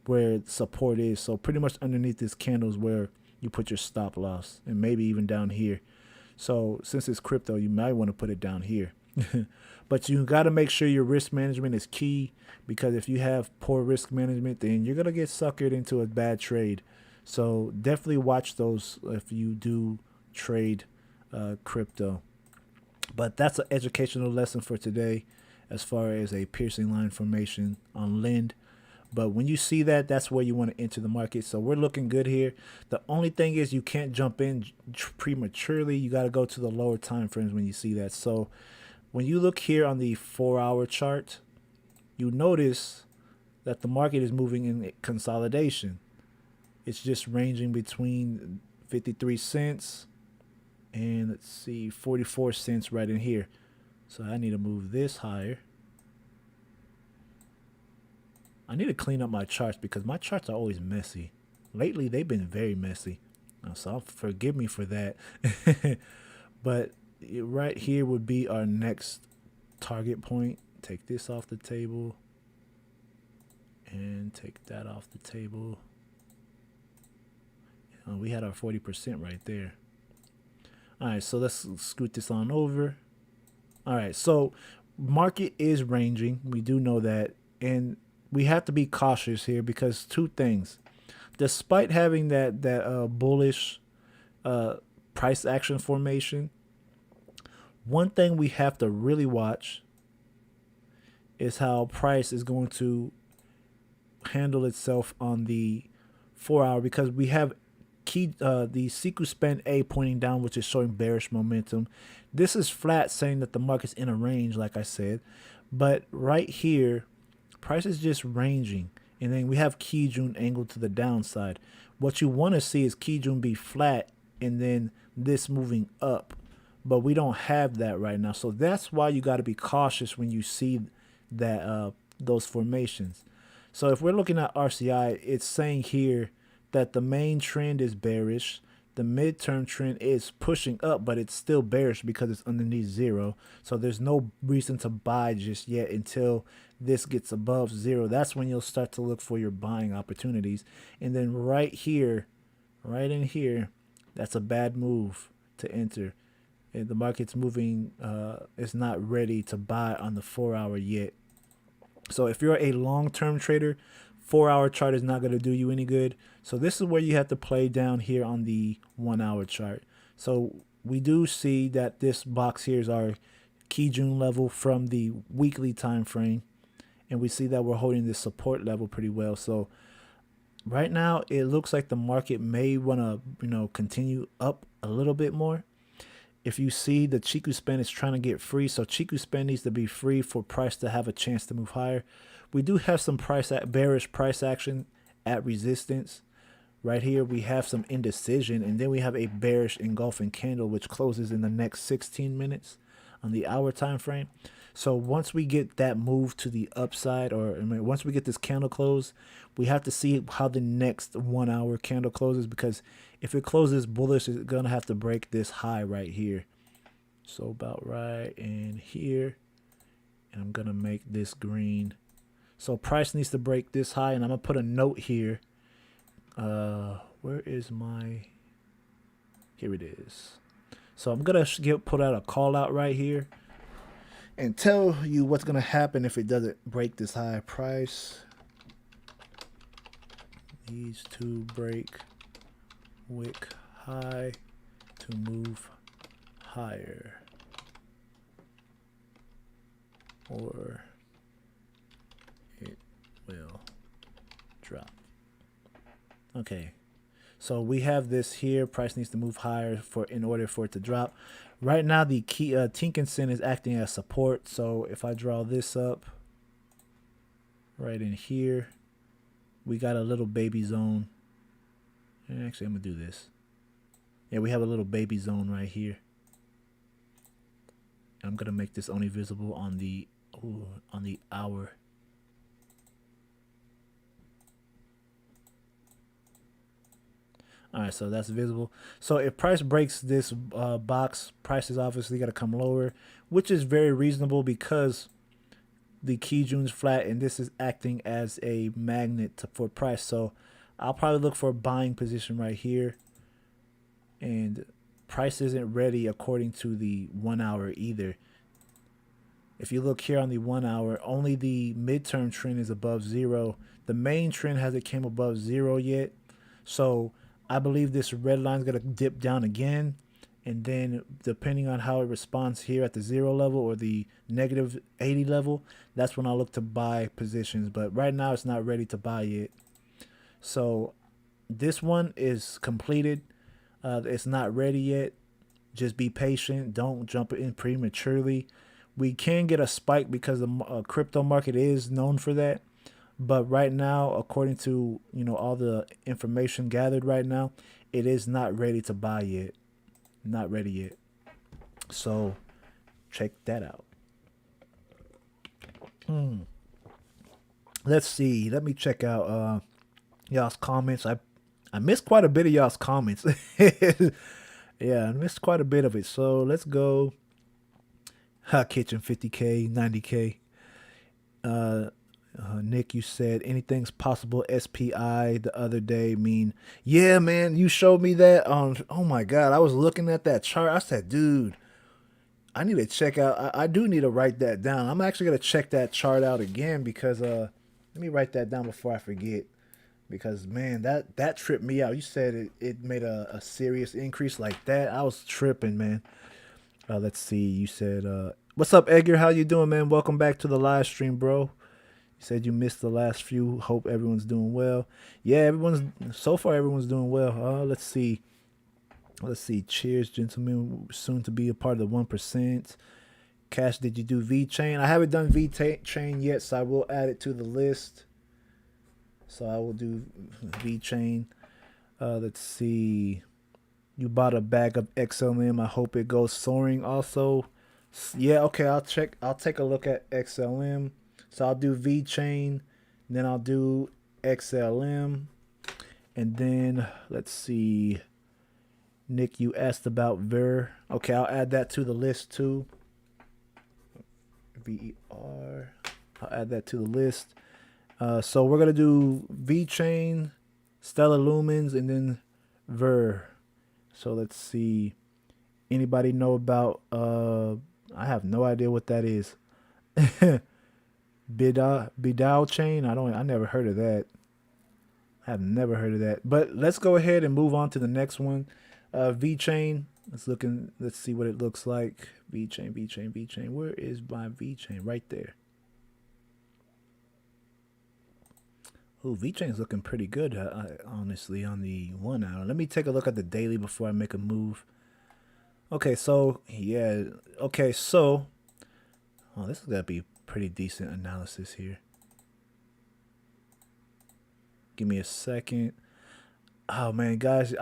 where support is. So pretty much underneath this candle is where you put your stop loss, and maybe even down here. So since it's crypto, you might want to put it down here. But you got to make sure your risk management is key, because if you have poor risk management, then you're going to get suckered into a bad trade. So definitely watch those if you do trade crypto. But that's an educational lesson for today as far as a piercing line formation on Lind. But when you see that, that's where you want to enter the market. So we're looking good here. The only thing is you can't jump in prematurely. You got to go to the lower time frames when you see that. So when you look here on the 4-hour chart, you notice that the market is moving in consolidation. It's just ranging between 53 cents and let's see 44 cents right in here. So I need to move this higher. I need to clean up my charts because my charts are always messy. Lately they've been very messy, so forgive me for that. But right here would be our next target point. Take this off the table and take that off the table. We had our 40% right there. All right, so let's scoot this on over. All right, so market is ranging. We do know that, and we have to be cautious here because two things. Despite having that bullish price action formation, one thing we have to really watch is how price is going to handle itself on the 4 hour, because we have the CASHAPP A pointing down, which is showing bearish momentum. This is flat, saying that the market's in a range, like I said. But right here, price is just ranging. And then we have Kijun angled to the downside. What you want to see is Kijun be flat and then this moving up. But we don't have that right now. So that's why you got to be cautious when you see that those formations. So if we're looking at RCI, it's saying here that the main trend is bearish. The midterm trend is pushing up, but it's still bearish because it's underneath zero. So there's no reason to buy just yet until this gets above zero. That's when you'll start to look for your buying opportunities. And then right here, right in here, that's a bad move to enter. And the market's moving, it's not ready to buy on the 4 hour yet. So if you're a long-term trader, 4 hour chart is not going to do you any good. So this is where you have to play down here on the 1 hour chart. So we do see that this box here is our Kijun level from the weekly time frame, and we see that we're holding this support level pretty well. So right now it looks like the market may want to continue up a little bit more. If you see the Ichimoku is trying to get free, so Ichimoku needs to be free for price to have a chance to move higher. We do have some bearish price action at resistance. Right here we have some indecision, and then we have a bearish engulfing candle which closes in the next 16 minutes on the hour time frame. So once we get that move to the upside, or once we get this candle close, we have to see how the next 1 hour candle closes, because if it closes bullish, it's gonna have to break this high right here. So about right in here, and I'm gonna make this green. So price needs to break this high, and I'm gonna put a note here. Where is my? Here it is. So I'm gonna put out a call out right here and tell you what's gonna happen if it doesn't break this high. Price needs to break wick high to move higher, or it will drop. Okay, so we have this here. Price needs to move higher in order for it to drop. Right now the Tenkan-sen is acting as support. So if I draw this up right in here, we got a little baby zone. And actually I'm gonna do this. Yeah, we have a little baby zone right here. I'm gonna make this only visible on the hour. All right, so that's visible. So if price breaks this box, price is obviously got to come lower, which is very reasonable because the Kijun's flat and this is acting as a magnet for price. So I'll probably look for a buying position right here, and price isn't ready according to the 1 hour either. If you look here on the 1 hour, only the midterm trend is above zero. The main trend hasn't came above zero yet. So I believe this red line is going to dip down again, and then depending on how it responds here at the 0 level or the negative 80 level, that's when I'll look to buy positions. But right now it's not ready to buy yet. So this one is completed. It's not ready yet. Just be patient. Don't jump in prematurely. We can get a spike because the crypto market is known for that. But right now, according to all the information gathered right now, it is not ready to buy yet. Not ready yet. So check that out. Let's see. Let me check out y'all's comments. I missed quite a bit of y'all's comments. Yeah, I missed quite a bit of it. So let's go. Hot Kitchen 50K, 90K. Nick, you said anything's possible. SPI the other day. Yeah, man, you showed me that on. Oh my God, I was looking at that chart. I said, dude, I need to check out. I do need to write that down. I'm actually gonna check that chart out again because let me write that down before I forget. Because man, that tripped me out. You said it made a serious increase like that. I was tripping, man. Let's see. You said, what's up, Edgar? How you doing, man? Welcome back to the live stream, bro. You said you missed the last few. Hope everyone's doing well. Yeah, so far everyone's doing well. Let's see. Let's see. Cheers, gentlemen. Soon to be a part of the 1%. Cash, did you do V-Chain? I haven't done V-Chain yet, so I will add it to the list. So I will do V-Chain. Let's see. You bought a bag of XLM. I hope it goes soaring also. Yeah, okay, I'll take a look at XLM. So I'll do V-Chain, then I'll do XLM. And then let's see. Nick, you asked about Ver. Okay, I'll add that to the list too. VER. I'll add that to the list. So we're gonna do V-Chain, Stellar Lumens, and then Ver. So let's see. Anybody know about? I have no idea what that is. Bidao chain. I never heard of that. I have never heard of that. But let's go ahead and move on to the next one. V-Chain. Let's see what it looks like. V-Chain. Where is my V-Chain? Right there. Oh, V-Chain's looking pretty good, honestly, on the 1 hour. Let me take a look at the daily before I make a move. Okay, so, yeah. Okay, so. Oh, this is going to be pretty decent analysis here. Give me a second. Oh, man, guys.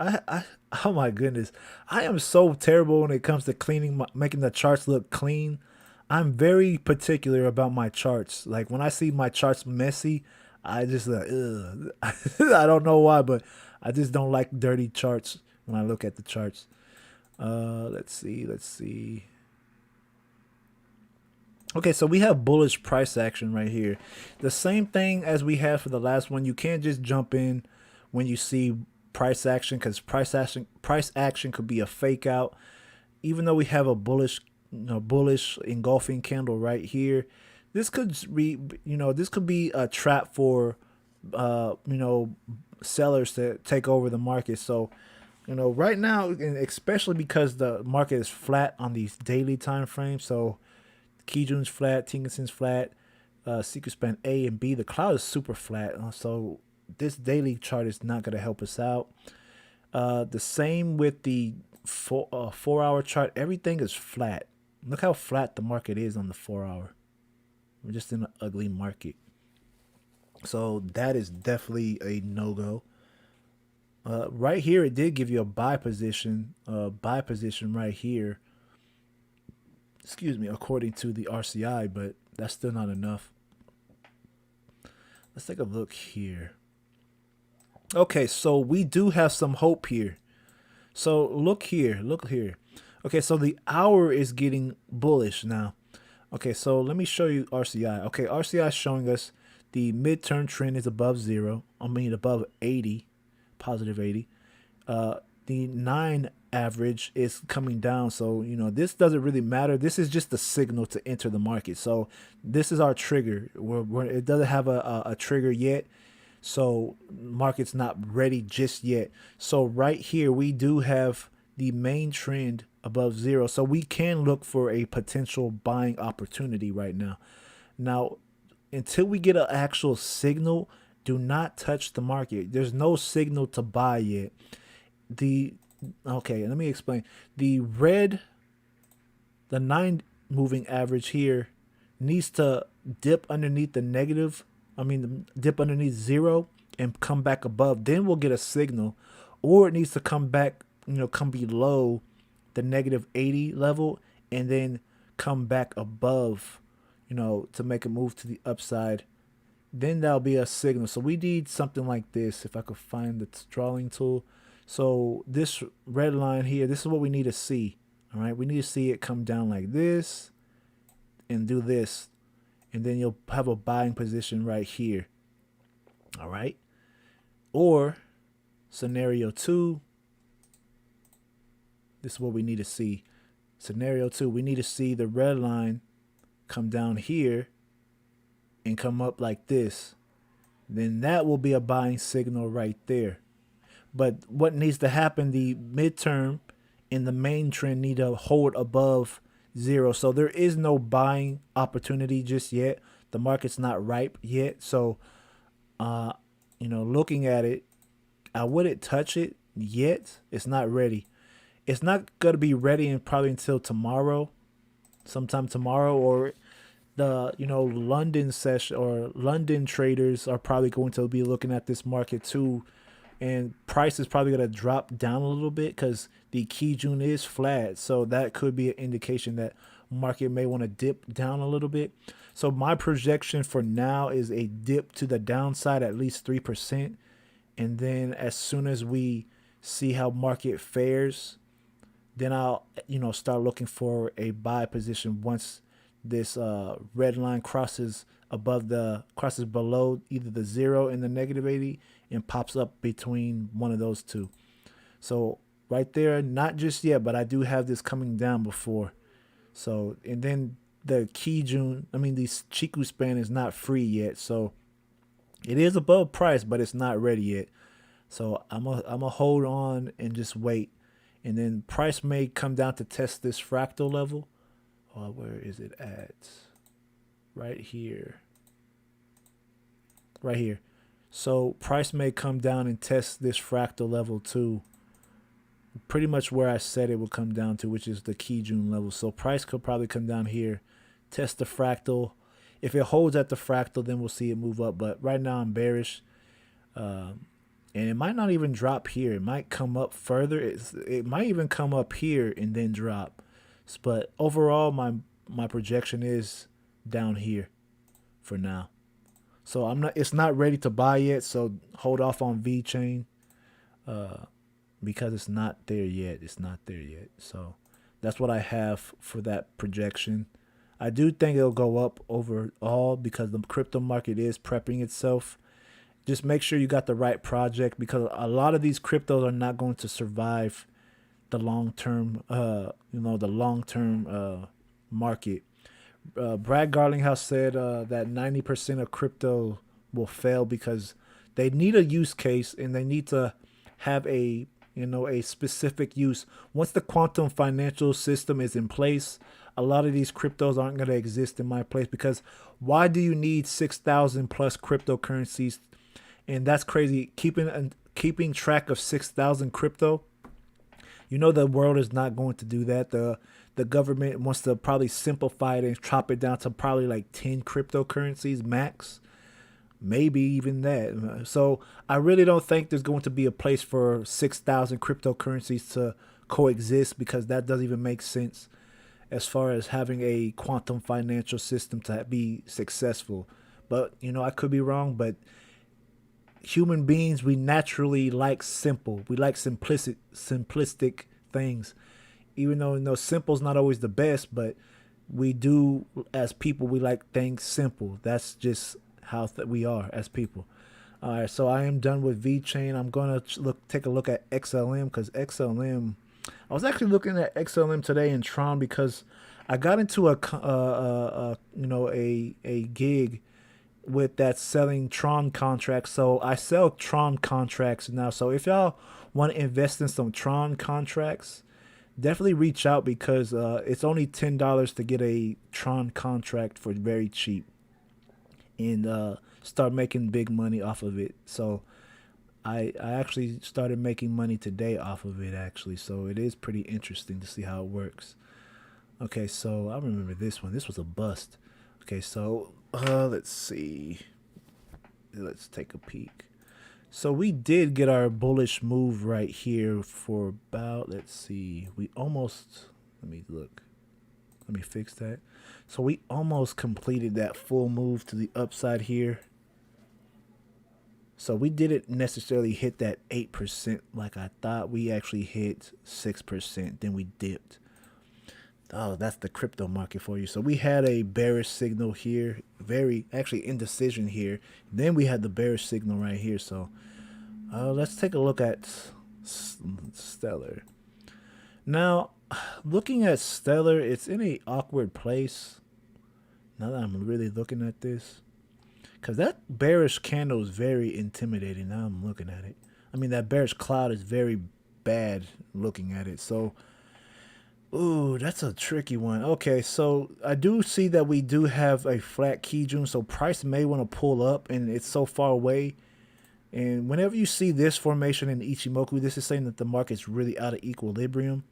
Oh, my goodness. I am so terrible when it comes to making the charts look clean. I'm very particular about my charts. Like, when I see my charts messy, I just ugh. I don't know why, but I just don't like dirty charts when I look at the charts. Let's see. Okay, so we have bullish price action right here. The same thing as we had for the last one. You can't just jump in when you see price action, because price action could be a fake out. Even though we have a bullish engulfing candle right here, this could be a trap for sellers to take over the market. So right now, and especially because the market is flat on these daily time frames. So Kijun's flat, Tenkan-sen's flat, secret span A and B. The cloud is super flat. So this daily chart is not going to help us out. The same with the 4 hour chart. Everything is flat. Look how flat the market is on the 4 hour. We're just in an ugly market. So that is definitely a no-go. Right here, it did give you a buy position right here. Excuse me, according to the RCI, but that's still not enough. Let's take a look here. Okay, so we do have some hope here. So look here. Okay, so the hour is getting bullish now. Okay, so let me show you RCI. Okay, RCI is showing us the midterm trend is above 0. Above 80, positive 80. The 9 average is coming down. So, this doesn't really matter. This is just a signal to enter the market. So this is our trigger. It doesn't have a trigger yet. So market's not ready just yet. So right here, we do have the main trend above 0. So we can look for a potential buying opportunity right now. Now, until we get an actual signal, do not touch the market. There's no signal to buy yet. Okay, let me explain. The 9 moving average here needs to dip underneath the negative, dip underneath 0 and come back above. Then we'll get a signal. Or it needs to come back, come below the negative 80 level and then come back above, to make a move to the upside. Then that'll be a signal. So we need something like this. If I could find the drawing tool. So this red line here, this is what we need to see. All right, we need to see it come down like this and do this. And then you'll have a buying position right here. All right. Or scenario 2, this is what we need to see. Scenario 2, we need to see the red line come down here and come up like this. Then that will be a buying signal right there. But what needs to happen, the midterm and the main trend need to hold above 0. So there is no buying opportunity just yet. The market's not ripe yet. So, looking at it, I wouldn't touch it yet. It's not ready. It's not going to be ready probably until tomorrow, sometime tomorrow, or the London session or London traders are probably going to be looking at this market too, and price is probably going to drop down a little bit because the Kijun is flat, so that could be an indication that market may want to dip down a little bit. So my projection for now is a dip to the downside at least 3%, and then as soon as we see how market fares, then I'll start looking for a buy position once this red line crosses below either the 0 and the negative 80 and pops up between one of those two. So right there, not just yet, but I do have this coming down before. So, and then the Kijun, the Chiku span is not free yet, so it is above price, but it's not ready yet. So I'm a hold on and just wait, and then price may come down to test this fractal level. Where is it at? Right here. Right here. So price may come down and test this fractal level too. Pretty much where I said it would come down to, which is the Kijun level. So price could probably come down here, test the fractal. If it holds at the fractal, then we'll see it move up. But right now I'm bearish. And it might not even drop here. It might come up further. It might even come up here and then drop. But overall, my projection is down here for now. So it's not ready to buy yet. So hold off on V chain because it's not there yet. It's not there yet. So that's what I have for that projection. I do think it'll go up overall because the crypto market is prepping itself. Just make sure you got the right project, because a lot of these cryptos are not going to survive the long-term, market. Brad Garlinghouse said that 90% of crypto will fail because they need a use case and they need to have a specific use. Once the quantum financial system is in place, a lot of these cryptos aren't going to exist in my place, because why do you need 6,000 plus cryptocurrencies? And that's crazy. Keeping track of 6,000 crypto. The world is not going to do that. The government wants to probably simplify it and chop it down to probably like 10 cryptocurrencies max. Maybe even that. So I really don't think there's going to be a place for 6,000 cryptocurrencies to coexist, because that doesn't even make sense as far as having a quantum financial system to be successful. But, I could be wrong, but human beings, we naturally like simple. We like simplistic things. Even though simple's not always the best, but we do, as people, we like things simple. That's just how we are as people. All right, so I am done with VeChain. I'm gonna take a look at XLM, because XLM, I was actually looking at XLM today in Tron because I got into a gig with that selling Tron contracts. So I sell Tron contracts now. So if y'all want to invest in some Tron contracts, definitely reach out, because it's only $10 to get a Tron contract for very cheap, and start making big money off of it. So I actually started making money today off of it, actually. So it is pretty interesting to see how it works. Okay, so I remember this one. This was a bust. Okay, so let's see. Let's take a peek. So we did get our bullish move right here for about, let's see, we almost, let me look. Let me fix that. So we almost completed that full move to the upside here. So we didn't necessarily hit that 8% like I thought. We actually hit 6%. Then we dipped. Oh, that's the crypto market for you. So we had a bearish signal here. Very, actually indecision here. Then we had the bearish signal right here. So let's take a look at Stellar. Now, looking at Stellar, it's in a awkward place. Now that I'm really looking at this. Because that bearish candle is very intimidating. Now I'm looking at it. I mean, that bearish cloud is very bad looking at it. So, ooh, that's a tricky one. Okay, so I do see that we do have a flat Kijun. So price may want to pull up, and it's so far away. And whenever you see this formation in Ichimoku, this is saying that the market's really out of equilibrium.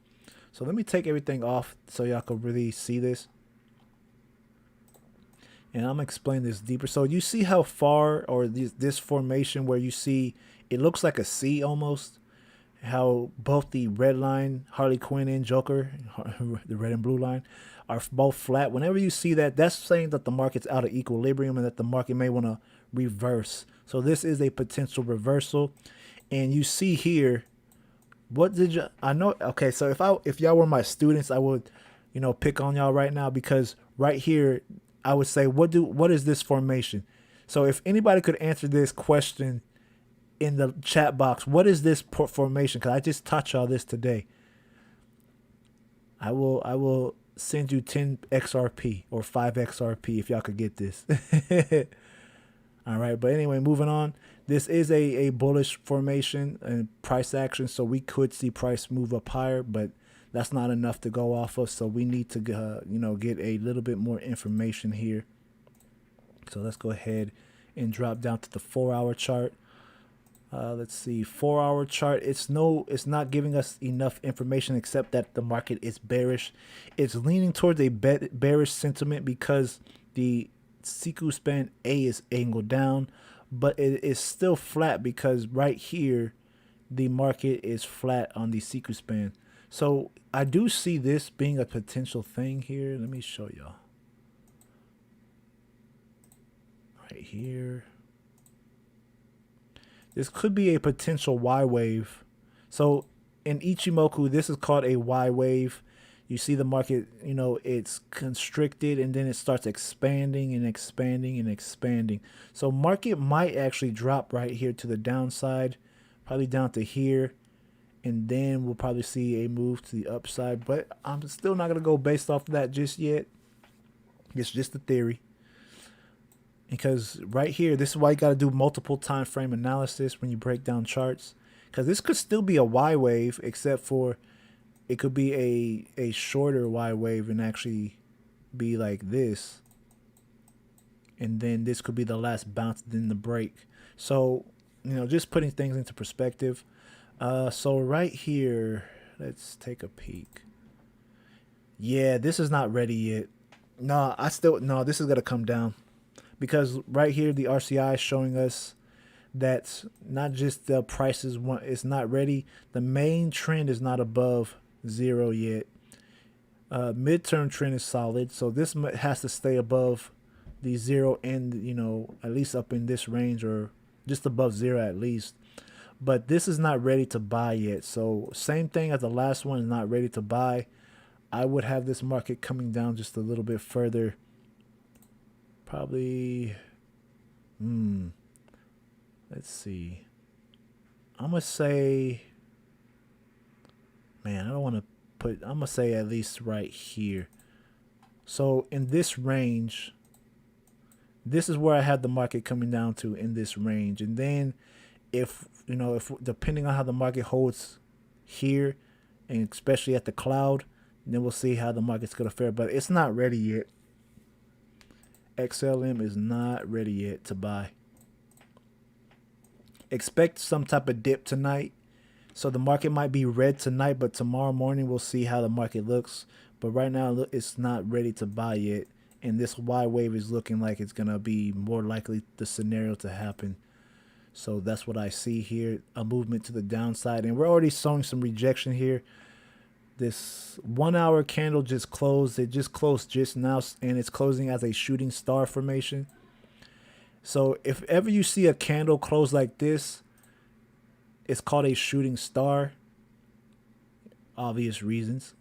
So let me take everything off so y'all can really see this. And I'm going to explain this deeper. So you see how far, or this formation where you see, it looks like a C almost. How both the red line, Harley Quinn and Joker, the red and blue line, are both flat. Whenever you see that, that's saying that the market's out of equilibrium and that the market may want to reverse. So this is a potential reversal. And you see here, what did you, I know, okay, so if y'all were my students, I would, pick on y'all right now, because right here, I would say, what is this formation? So if anybody could answer this question in the chat box, what is this formation? Because I just taught y'all this today. I will send you 10 XRP or 5 XRP if y'all could get this. All right, but anyway, moving on. This is a bullish formation and price action, so we could see price move up higher, but that's not enough to go off of. So we need to, get a little bit more information here. So let's go ahead and drop down to the 4-hour chart. Let's see, 4-hour chart. It's not giving us enough information except that the market is bearish. It's leaning towards a bearish sentiment because the Siku span A is angled down, but it is still flat because right here the market is flat on the Siku span. So I do see this being a potential thing here. Let me show y'all. Right here. This could be a potential Y wave. So in Ichimoku, this is called a Y wave. You see the market, it's constricted and then it starts expanding and expanding and expanding. So market might actually drop right here to the downside, probably down to here. And then we'll probably see a move to the upside. But I'm still not going to go based off of that just yet. It's just a theory. Because right here, this is why you got to do multiple time frame analysis when you break down charts. Because this could still be a Y wave, except for it could be a shorter Y wave and actually be like this. And then this could be the last bounce, then the break. So, just putting things into perspective. So right here, let's take a peek. Yeah, this is not ready yet. No, this is going to come down. Because right here, the RCI is showing us that not just the prices it's not ready. The main trend is not above 0 yet. Midterm trend is solid. So this has to stay above the 0 and, at least up in this range or just above 0 at least. But this is not ready to buy yet. So same thing as the last one is not ready to buy. I would have this market coming down just a little bit further. Probably, let's see. I'm going to say, man, I don't want to I'm going to say at least right here. So in this range, this is where I have the market coming down to, in this range. And then if depending on how the market holds here, and especially at the cloud, then we'll see how the market's going to fare. But it's not ready yet. XLM is not ready yet to buy. Expect some type of dip tonight. So the market might be red tonight, but tomorrow morning we'll see how the market looks. But right now it's not ready to buy yet, and this Y wave is looking like it's gonna be more likely the scenario to happen. So that's what I see here, a movement to the downside, and we're already showing some rejection here. This 1 hour candle just closed. It just closed just now, and it's closing as a shooting star formation. So if ever you see a candle close like this, it's called a shooting star. Obvious reasons.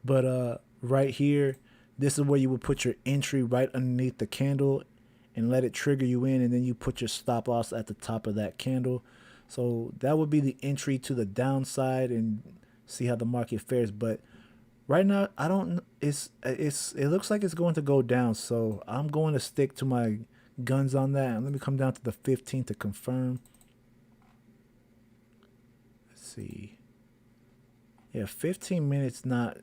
but right here, this is where you would put your entry right underneath the candle and let it trigger you in, and then you put your stop loss at the top of that candle. So that would be the entry to the downside, and see how the market fares. But right now, I don't. It looks like it's going to go down. So I'm going to stick to my guns on that. And let me come down to the 15 to confirm. Let's see. Yeah, 15 minutes not.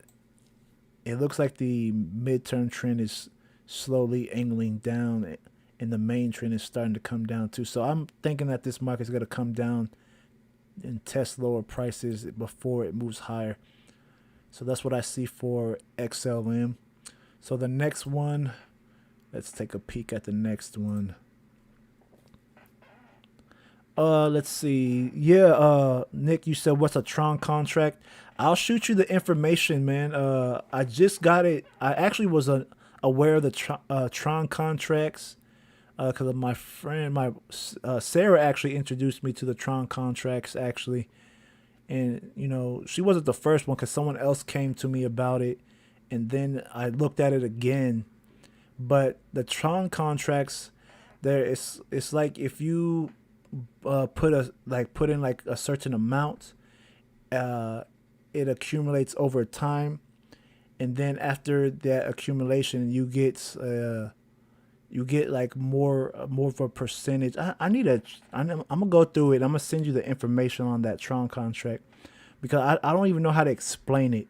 It looks like the midterm trend is slowly angling down, and the main trend is starting to come down too. So I'm thinking that this market is going to come down and test lower prices before it moves higher. So that's what I see for XLM. So the next one, let's take a peek at the next one. Let's see. Yeah, Nick, you said what's a Tron contract? I'll shoot you the information, man. I just got it. I actually was aware of the Tron contracts because of my friend, Sarah actually introduced me to the Tron contracts actually, and you know she wasn't the first one because someone else came to me about it, and then I looked at it again. But the Tron contracts, it's like if you put in like a certain amount, it accumulates over time, and then after that accumulation, you get like more of a percentage. I'm gonna go through it. I'm gonna send you the information on that Tron contract because I don't even know how to explain it,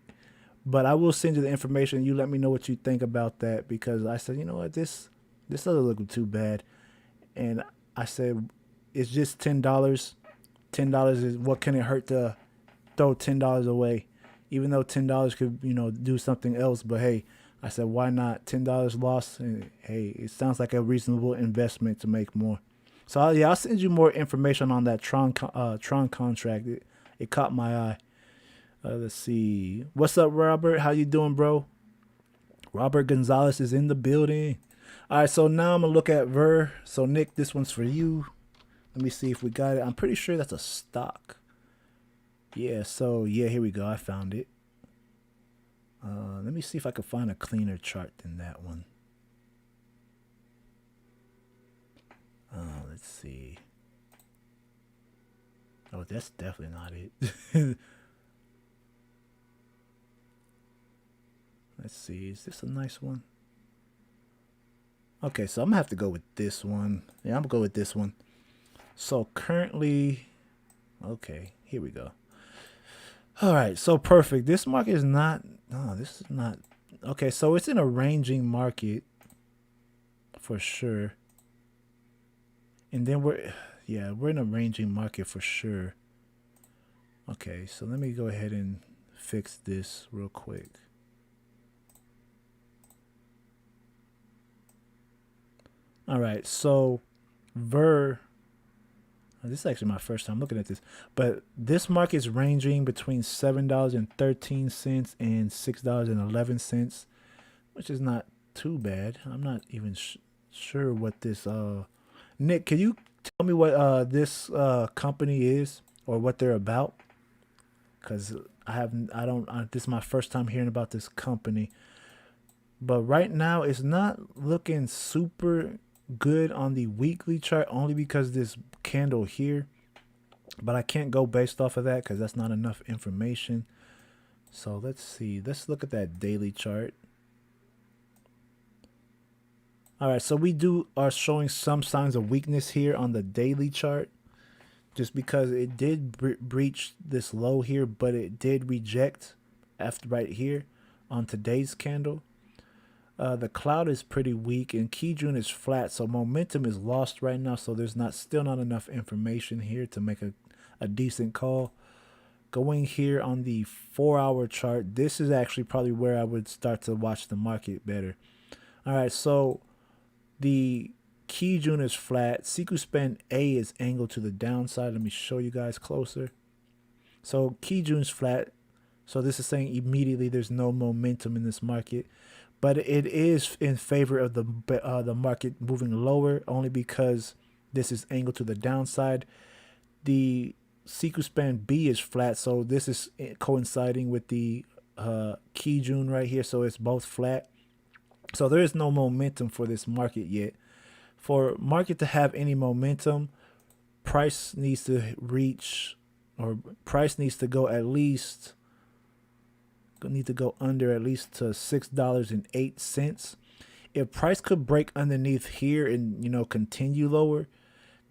but I will send you the information. You let me know what you think about that, because I said, you know what, this doesn't look too bad, and I said it's just $10. $10 is, what can it hurt to throw $10 away, even though $10 could do something else. But hey, I said why not? $10 lost, and hey, it sounds like a reasonable investment to make more. So I'll send you more information on that Tron contract. It caught my eye. Let's see. What's up, Robert? How you doing, bro? Robert Gonzalez is in the building. All right, so now I'm gonna look at Ver. So Nick, this one's for you. Let me see if we got it. I'm pretty sure that's a stock. Yeah, so yeah, here we go. I found it. Let me see if I can find a cleaner chart than that one. Let's see. Oh, that's definitely not it. Let's see. Is this a nice one? Okay, so I'm gonna have to go with this one. Yeah, I'm gonna go with this one. So currently, okay, here we go. All right, so perfect. This market is not, no, this is not, okay, so it's in a ranging market for sure. And then we're in a ranging market for sure. Okay, so let me go ahead and fix this real quick. All right, so this is actually my first time looking at this, but this market is ranging between $7.13 and $6.11, which is not too bad. I'm not even sure what this. Nick, can you tell me what this company is or what they're about? Because this is my first time hearing about this company. But right now, it's not looking super good on the weekly chart, only because this candle here, but I can't go based off of that because that's not enough information. So let's see, let's look at that daily chart. All right, so we are showing some signs of weakness here on the daily chart, just because it did breach this low here, but it did reject after right here on today's candle. The cloud is pretty weak, and Kijun is flat, so momentum is lost right now. So there's still not enough information here to make a a decent call. Going here on the 4-hour chart, this is actually probably where I would start to watch the market better. All right, so the Kijun is flat. Sikuspan A is angled to the downside. Let me show you guys closer. So Kijun's flat. So this is saying immediately there's no momentum in this market, but it is in favor of the market moving lower only because this is angled to the downside. The Sikuspan B is flat, so this is coinciding with the Kijun right here. So it's both flat. So there is no momentum for this market yet. For market to have any momentum, price needs to reach, or price needs to go at least, need to go under at least to $6.08. If price could break underneath here and continue lower,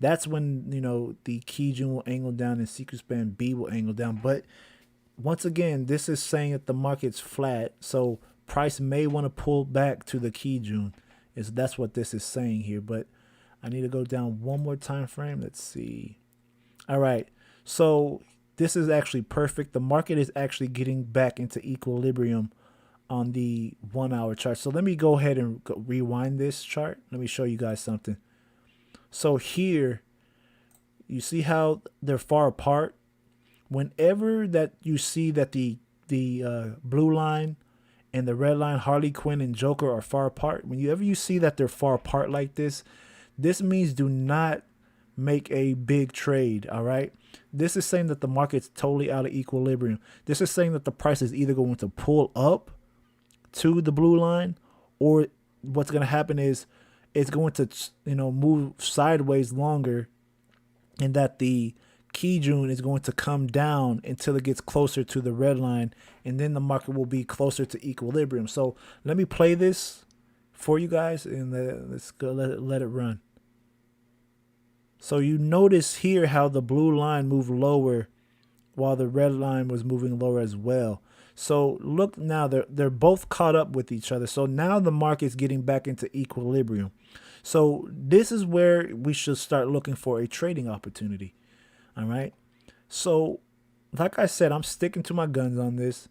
that's when the Kijun will angle down and Sikuspan B will angle down. But once again, this is saying that the market's flat, so price may want to pull back to the Kijun. That's what this is saying here. But I need to go down one more time frame. Let's see. All right, so this is actually perfect. The market is actually getting back into equilibrium on the 1-hour chart. So let me go ahead and rewind this chart. Let me show you guys something. So here, you see how they're far apart. Whenever that you see that the blue line and the red line, Harley Quinn and Joker, are far apart, whenever you see that they're far apart like this means do not make a big trade. All right, this is saying that the market's totally out of equilibrium. This is saying that the price is either going to pull up to the blue line, or what's going to happen is it's going to move sideways longer, and that the Kijun is going to come down until it gets closer to the red line, and then the market will be closer to equilibrium. So let me play this for you guys, and let's go let it run. So you notice here how the blue line moved lower while the red line was moving lower as well. So look now, they're both caught up with each other. So now the market's getting back into equilibrium. So this is where we should start looking for a trading opportunity. All right. So like I said, I'm sticking to my guns on this.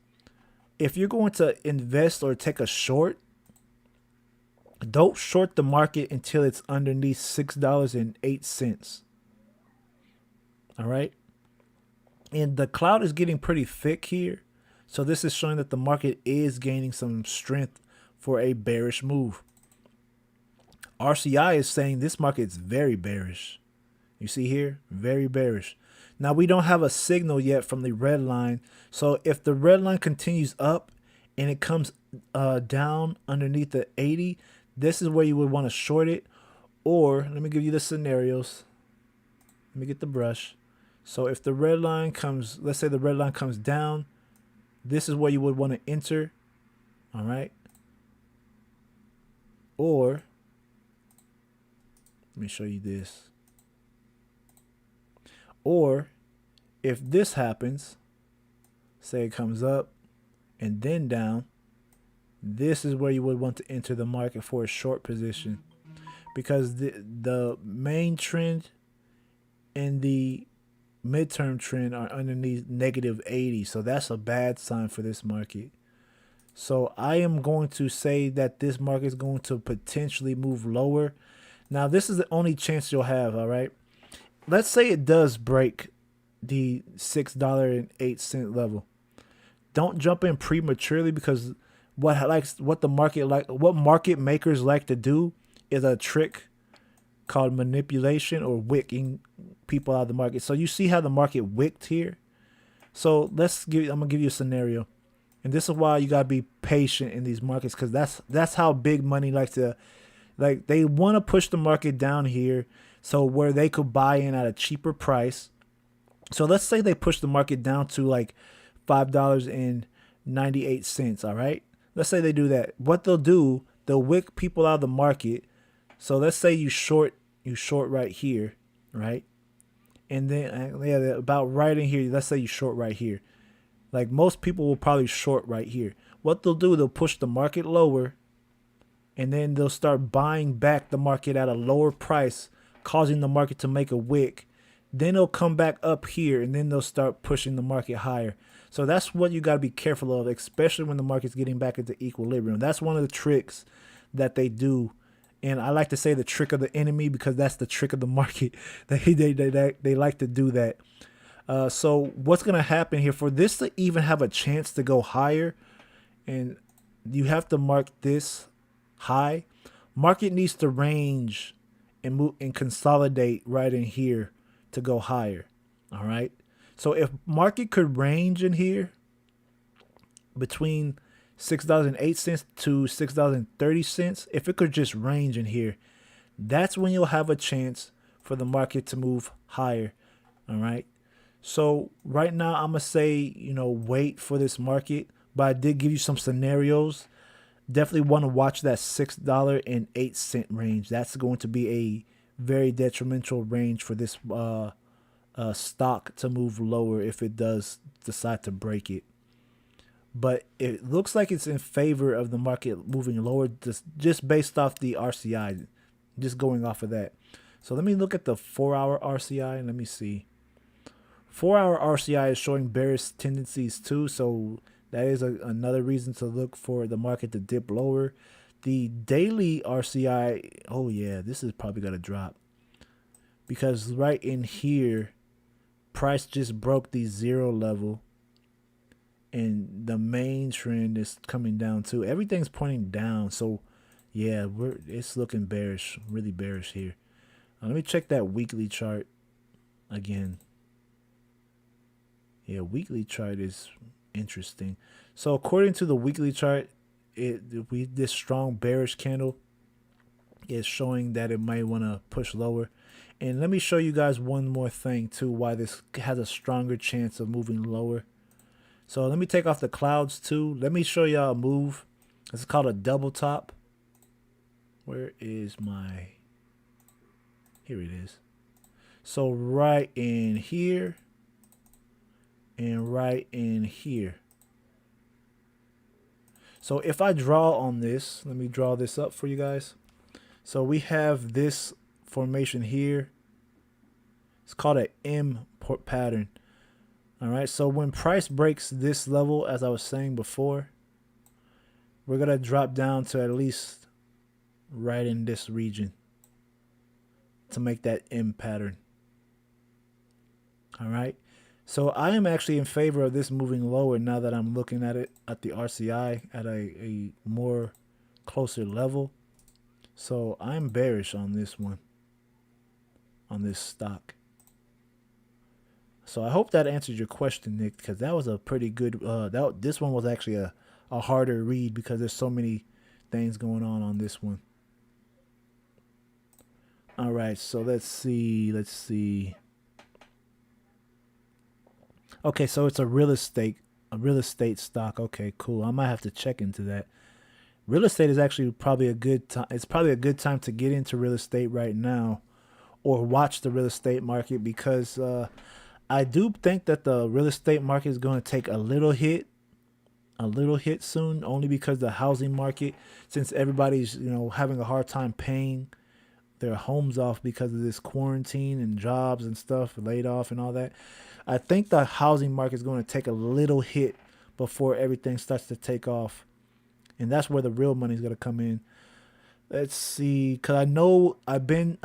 If you're going to invest or take a short, don't short the market until it's underneath $6.08. All right. And the cloud is getting pretty thick here. So this is showing that the market is gaining some strength for a bearish move. RCI is saying this market is very bearish. You see here, very bearish. Now we don't have a signal yet from the red line. So if the red line continues up and it comes down underneath the 80, this is where you would want to short it. Or let me give you the scenarios. Let me get the brush. So if the red line comes, let's say the red line comes down, this is where you would want to enter. All right. Or let me show you this. Or if this happens, say it comes up and then down, this is where you would want to enter the market for a short position, because the main trend and the midterm trend are underneath -80. So that's a bad sign for this market. So I am going to say that this market is going to potentially move lower. Now, this is the only chance you'll have. All right. Let's say it does break the $6.08 level. Don't jump in prematurely, because what market makers like to do is a trick called manipulation, or wicking people out of the market. So you see how the market wicked here. So I'm gonna give you a scenario, and this is why you gotta be patient in these markets, because that's how big money likes to, they want to push the market down here, so where they could buy in at a cheaper price. So let's say they push the market down to like $5.98. All right. Let's say they do that. What they'll do, they'll wick people out of the market. So let's say you short right here, right? And then about right in here, let's say you short right here. Like most people will probably short right here. What they'll do, they'll push the market lower, and then they'll start buying back the market at a lower price, causing the market to make a wick. then they'll come back up here, and then they'll start pushing the market higher. So that's what you got to be careful of, especially when the market's getting back into equilibrium. That's one of the tricks that they do. And I like to say the trick of the enemy, because that's the trick of the market. They like to do that. So what's going to happen here for this to even have a chance to go higher, and you have to mark this high. Market needs to range and move and consolidate right in here to go higher. All right. So if market could range in here between $6.08 to $6.30, if it could just range in here, that's when you'll have a chance for the market to move higher. All right. So right now I'm gonna say, wait for this market, but I did give you some scenarios. Definitely want to watch that $6.08 range. That's going to be a very detrimental range for this stock to move lower if it does decide to break it. But it looks like it's in favor of the market moving lower, just based off the RCI, just going off of that. So let me look at the 4-hour RCI and let me see. 4-hour RCI is showing bearish tendencies too, so that is another reason to look for the market to dip lower. The daily RCI, oh yeah, this is probably going to drop, because right in here, price just broke the 0 level, and the main trend is coming down too. Everything's pointing down, so yeah, it's looking bearish, really bearish here. Let me check that weekly chart again. Yeah, weekly chart is interesting. So according to the weekly chart, this strong bearish candle is showing that it might want to push lower. And let me show you guys one more thing too, why this has a stronger chance of moving lower. So let me take off the clouds too. Let me show y'all a move. This is called a double top. Where is my... Here it is. So right in here and right in here. So if I draw on this, let me draw this up for you guys. So we have this formation here. It's called an M pattern. All right, so when price breaks this level, as I was saying before, we're going to drop down to at least right in this region to make that M pattern. All right, so I am actually in favor of this moving lower now that I'm looking at it at the RCI at a more closer level. So I'm bearish on this one, on this stock. So I hope that answered your question, Nick, because that was a pretty good, this one was actually a harder read because there's so many things going on this one. All right, so let's see. Okay, so it's a real estate stock. Okay, cool. I might have to check into that. Real estate is actually probably a good time. It's probably a good time to get into real estate right now, or watch the real estate market, because I do think that the real estate market is going to take a little hit soon, only because the housing market, since everybody's having a hard time paying their homes off because of this quarantine and jobs and stuff, laid off and all that. I think the housing market is going to take a little hit before everything starts to take off, and that's where the real money is going to come in. Let's see, because I know I've been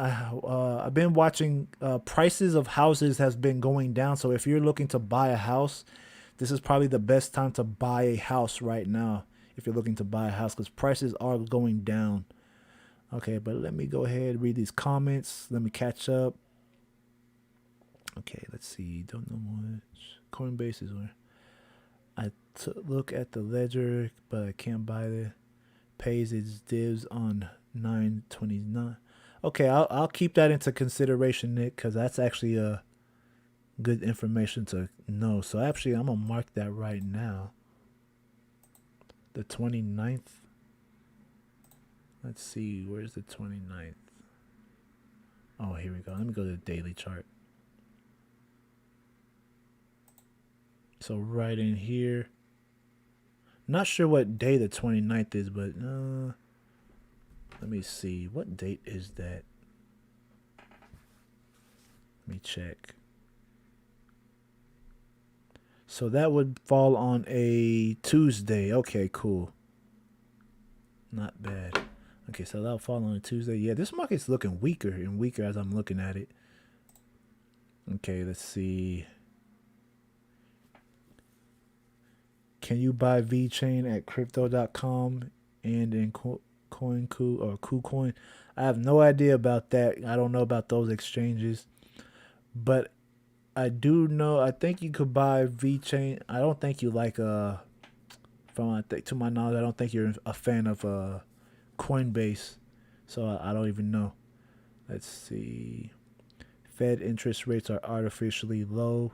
watching prices of houses has been going down. So if you're looking to buy a house, this is probably the best time to buy a house right now. If you're looking to buy a house, because prices are going down. Okay, but let me go ahead and read these comments. Let me catch up. Okay, let's see. Don't know much. Coinbase is where I look at the ledger, but I can't buy it. Pays its divs on 9/29. Okay, I'll keep that into consideration, Nick, because that's actually a good information to know. So actually, I'm gonna mark that right now. The 29th. Let's see, where's the 29th? Oh, here we go. Let me go to the daily chart. So right in here. Not sure what day the 29th is, but let me see. What date is that? Let me check. So that would fall on a Tuesday. Okay, cool. Not bad. Okay, so that'll fall on a Tuesday. Yeah, this market's looking weaker and weaker as I'm looking at it. Okay, let's see. Can you buy VeChain at crypto.com and in CoinKu or KuCoin? I have no idea about that. I don't know about those exchanges. But I do know, I think you could buy VeChain. I don't think you like from to my knowledge, I don't think you're a fan of Coinbase. So I don't even know. Let's see. Fed interest rates are artificially low.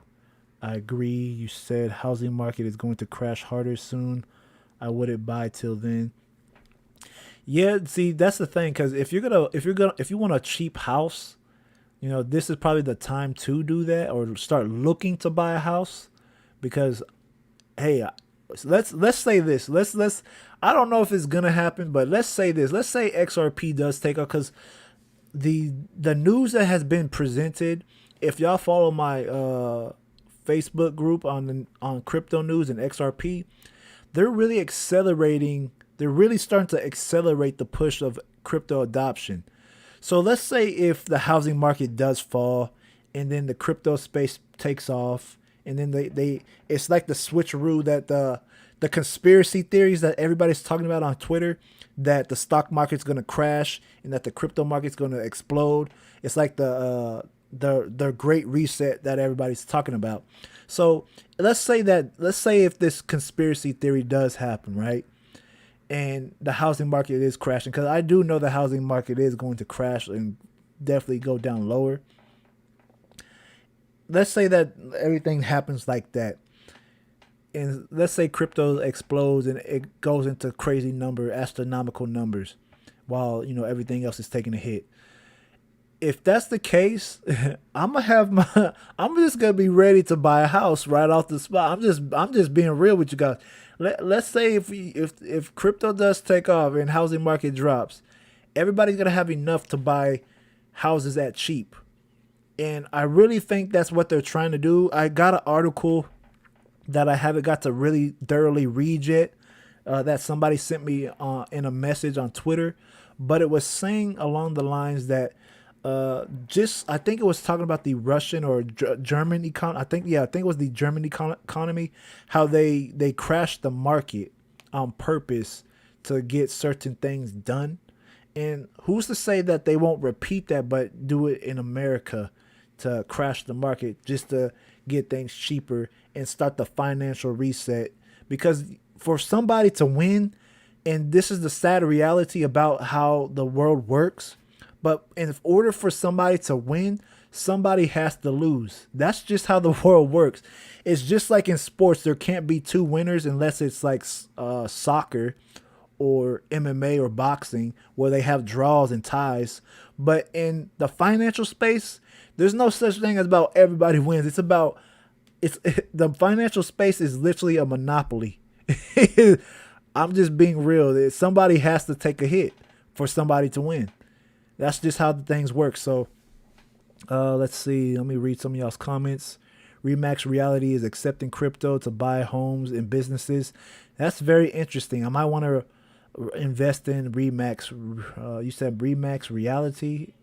I agree. You said housing market is going to crash harder soon. I wouldn't buy till then. Yeah, see, that's the thing, because if you want a cheap house, this is probably the time to do that or start looking to buy a house. Because hey, let's say this. Let's I don't know if it's gonna happen, but let's say this. Let's say XRP does take off, because the news that has been presented. If y'all follow my Facebook group on crypto news and XRP, they're really accelerating. They're really starting to accelerate the push of crypto adoption. So let's say if the housing market does fall, and then the crypto space takes off, and then they it's like the switcheroo that the conspiracy theories that everybody's talking about on Twitter, that the stock market's going to crash and that the crypto market's going to explode. It's like the great reset that everybody's talking about. So let's say if this conspiracy theory does happen, right? And the housing market is crashing, because I do know the housing market is going to crash and definitely go down lower. Let's say that everything happens like that. And let's say crypto explodes and it goes into crazy astronomical numbers, while everything else is taking a hit. If that's the case, I'm just gonna be ready to buy a house right off the spot. I'm just being real with you guys. Let's say if crypto does take off and housing market drops, everybody's gonna have enough to buy houses at cheap. And I really think that's what they're trying to do. I got an article that I haven't got to really thoroughly read yet, that somebody sent me in a message on Twitter, but it was saying along the lines that I think it was talking about the Russian or German economy. I think it was the German economy, how they crashed the market on purpose to get certain things done. And who's to say that they won't repeat that, but do it in America to crash the market just to get things cheaper and start the financial reset? Because for somebody to win, and this is the sad reality about how the world works, but in order for somebody to win, somebody has to lose. That's just how the world works. It's just like in sports, there can't be two winners unless it's like soccer or MMA or boxing, where they have draws and ties. But in the financial space, there's no such thing as about everybody wins. The financial space is literally a monopoly. I'm just being real. Somebody has to take a hit for somebody to win. That's just how the things work. So let's see. Let me read some of y'all's comments. Remax Reality is accepting crypto to buy homes and businesses. That's very interesting. I might want to invest in Remax. You said Remax Reality.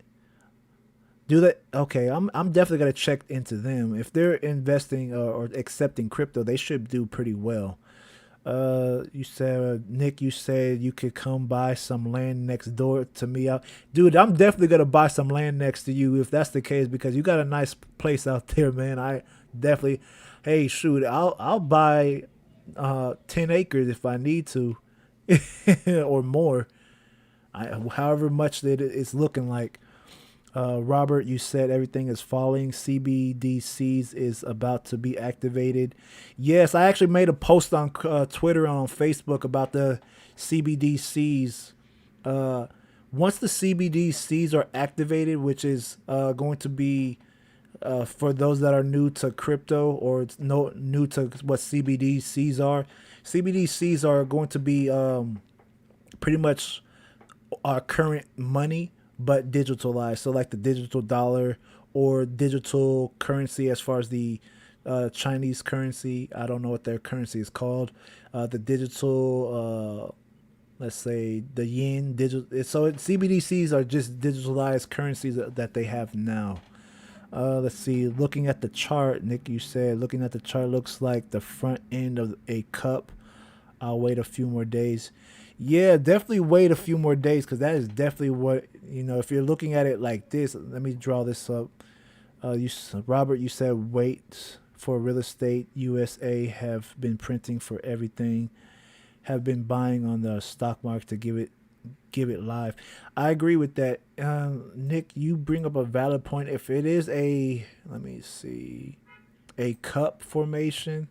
Do that. Okay, I'm definitely gonna check into them. If they're investing or accepting crypto, they should do pretty well. You said Nick. You said you could come buy some land next door to me. Dude, I'm definitely gonna buy some land next to you if that's the case, because you got a nice place out there, man. I definitely. Hey, shoot, I'll buy 10 acres if I need to, or more. However much that it's looking like. Robert, you said everything is falling. CBDCs is about to be activated. Yes, I actually made a post on Twitter and on Facebook about the CBDCs. Once the CBDCs are activated, which is going to be for those that are new to crypto or new to what CBDCs are. CBDCs are going to be pretty much our current money, but digitalized. So like the digital dollar or digital currency, as far as the Chinese currency. I don't know what their currency is called. The digital, let's say the yen digital. So CBDCs are just digitalized currencies that they have now. Let's see. Looking at the chart, Nick, you said looking at the chart looks like the front end of a cup. I'll wait a few more days. Yeah, definitely wait a few more days because that is definitely what If you're looking at it like this, let me draw this up. Robert, you said wait for real estate. USA have been printing for everything. Have been buying on the stock market to give it live. I agree with that. Nick, you bring up a valid point. If it is let me see, a cup formation.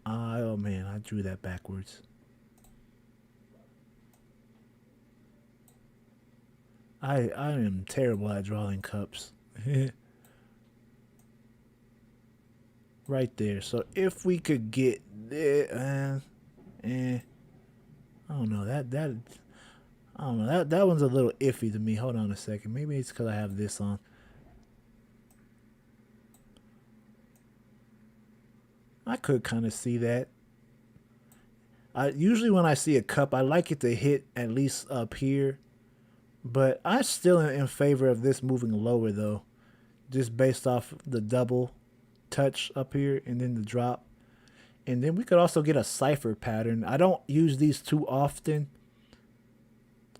Oh man, I drew that backwards. I am terrible at drawing cups. Right there. So if we could get there, I don't know that I don't know that one's a little iffy to me. Hold on a second. Maybe it's because I have this on. I could kind of see that. I usually when I see a cup, I like it to hit at least up here, but I still am in favor of this moving lower though, just based off the double touch up here and then the drop. And then we could also get a cipher pattern. I don't use these too often,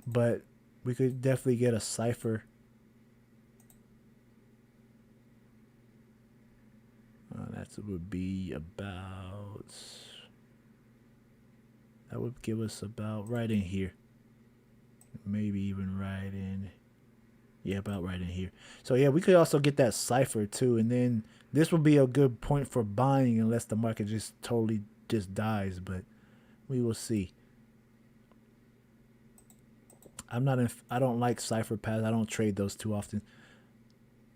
but we could definitely get a cipher. That would be about. That would give us about right in here. Maybe even right in. Yeah, about right in here. So yeah, we could also get that cipher too, and then this would be a good point for buying unless the market just totally just dies. But we will see. I'm not in. I don't like cipher paths. I don't trade those too often.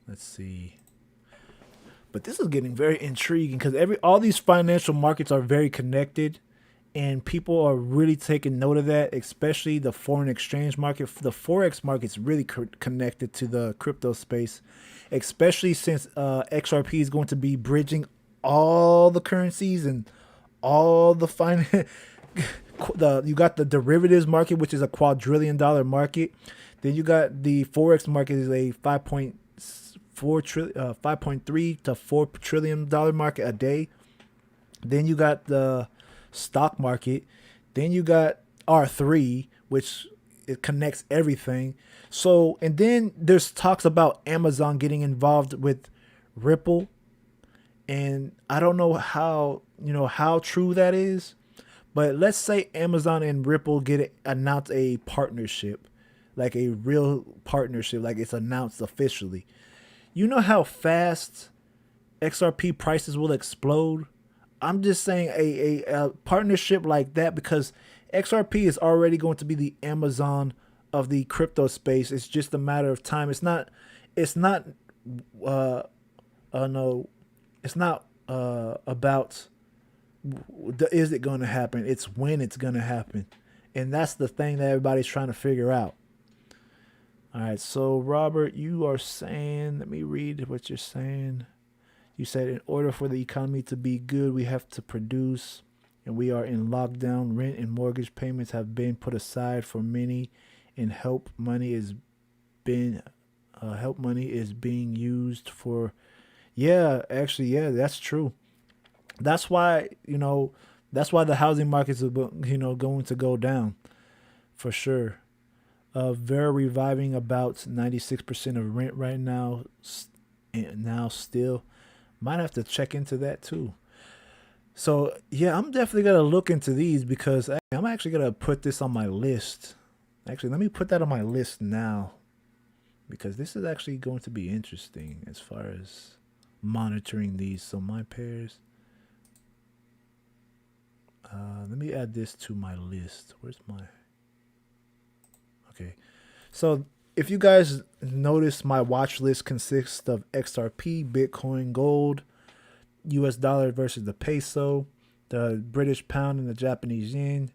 Let's see. But this is getting very intriguing because all these financial markets are very connected, and people are really taking note of that. Especially the foreign exchange market. The forex market's really connected to the crypto space, especially since XRP is going to be bridging all the currencies and all the finance. You got the derivatives market, which is a $250 market. Then you got the forex market is a 5.3 to $4 trillion market a day. Then you got the stock market. Then you got R3, which it connects everything. So and then there's talks about Amazon getting involved with Ripple, and I don't know how true that is. But let's say Amazon and Ripple announce a partnership, like a real partnership, like it's announced officially. You know how fast XRP prices will explode? I'm just saying a partnership like that because XRP is already going to be the Amazon of the crypto space. It's just a matter of time. It's not uh no it's not about is it going to happen? It's when it's going to happen. And that's the thing that everybody's trying to figure out. All right, so Robert, you are saying, let me read what you're saying. You said in order for the economy to be good, we have to produce, and we are in lockdown. Rent and mortgage payments have been put aside for many, and help money is being used for. Yeah, actually, yeah, that's true. That's why that's why the housing markets are going to go down for sure. They're reviving about 96% of rent right now. And now still might have to check into that too. So yeah, I'm definitely gonna look into these because I'm actually gonna put this on my list. Actually, let me put that on my list now because this is actually going to be interesting as far as monitoring these. So my pairs. Let me add this to my list. Where's my? Okay. So if you guys notice, my watch list consists of XRP, Bitcoin, gold, US dollar versus the peso, the British pound and the Japanese yen,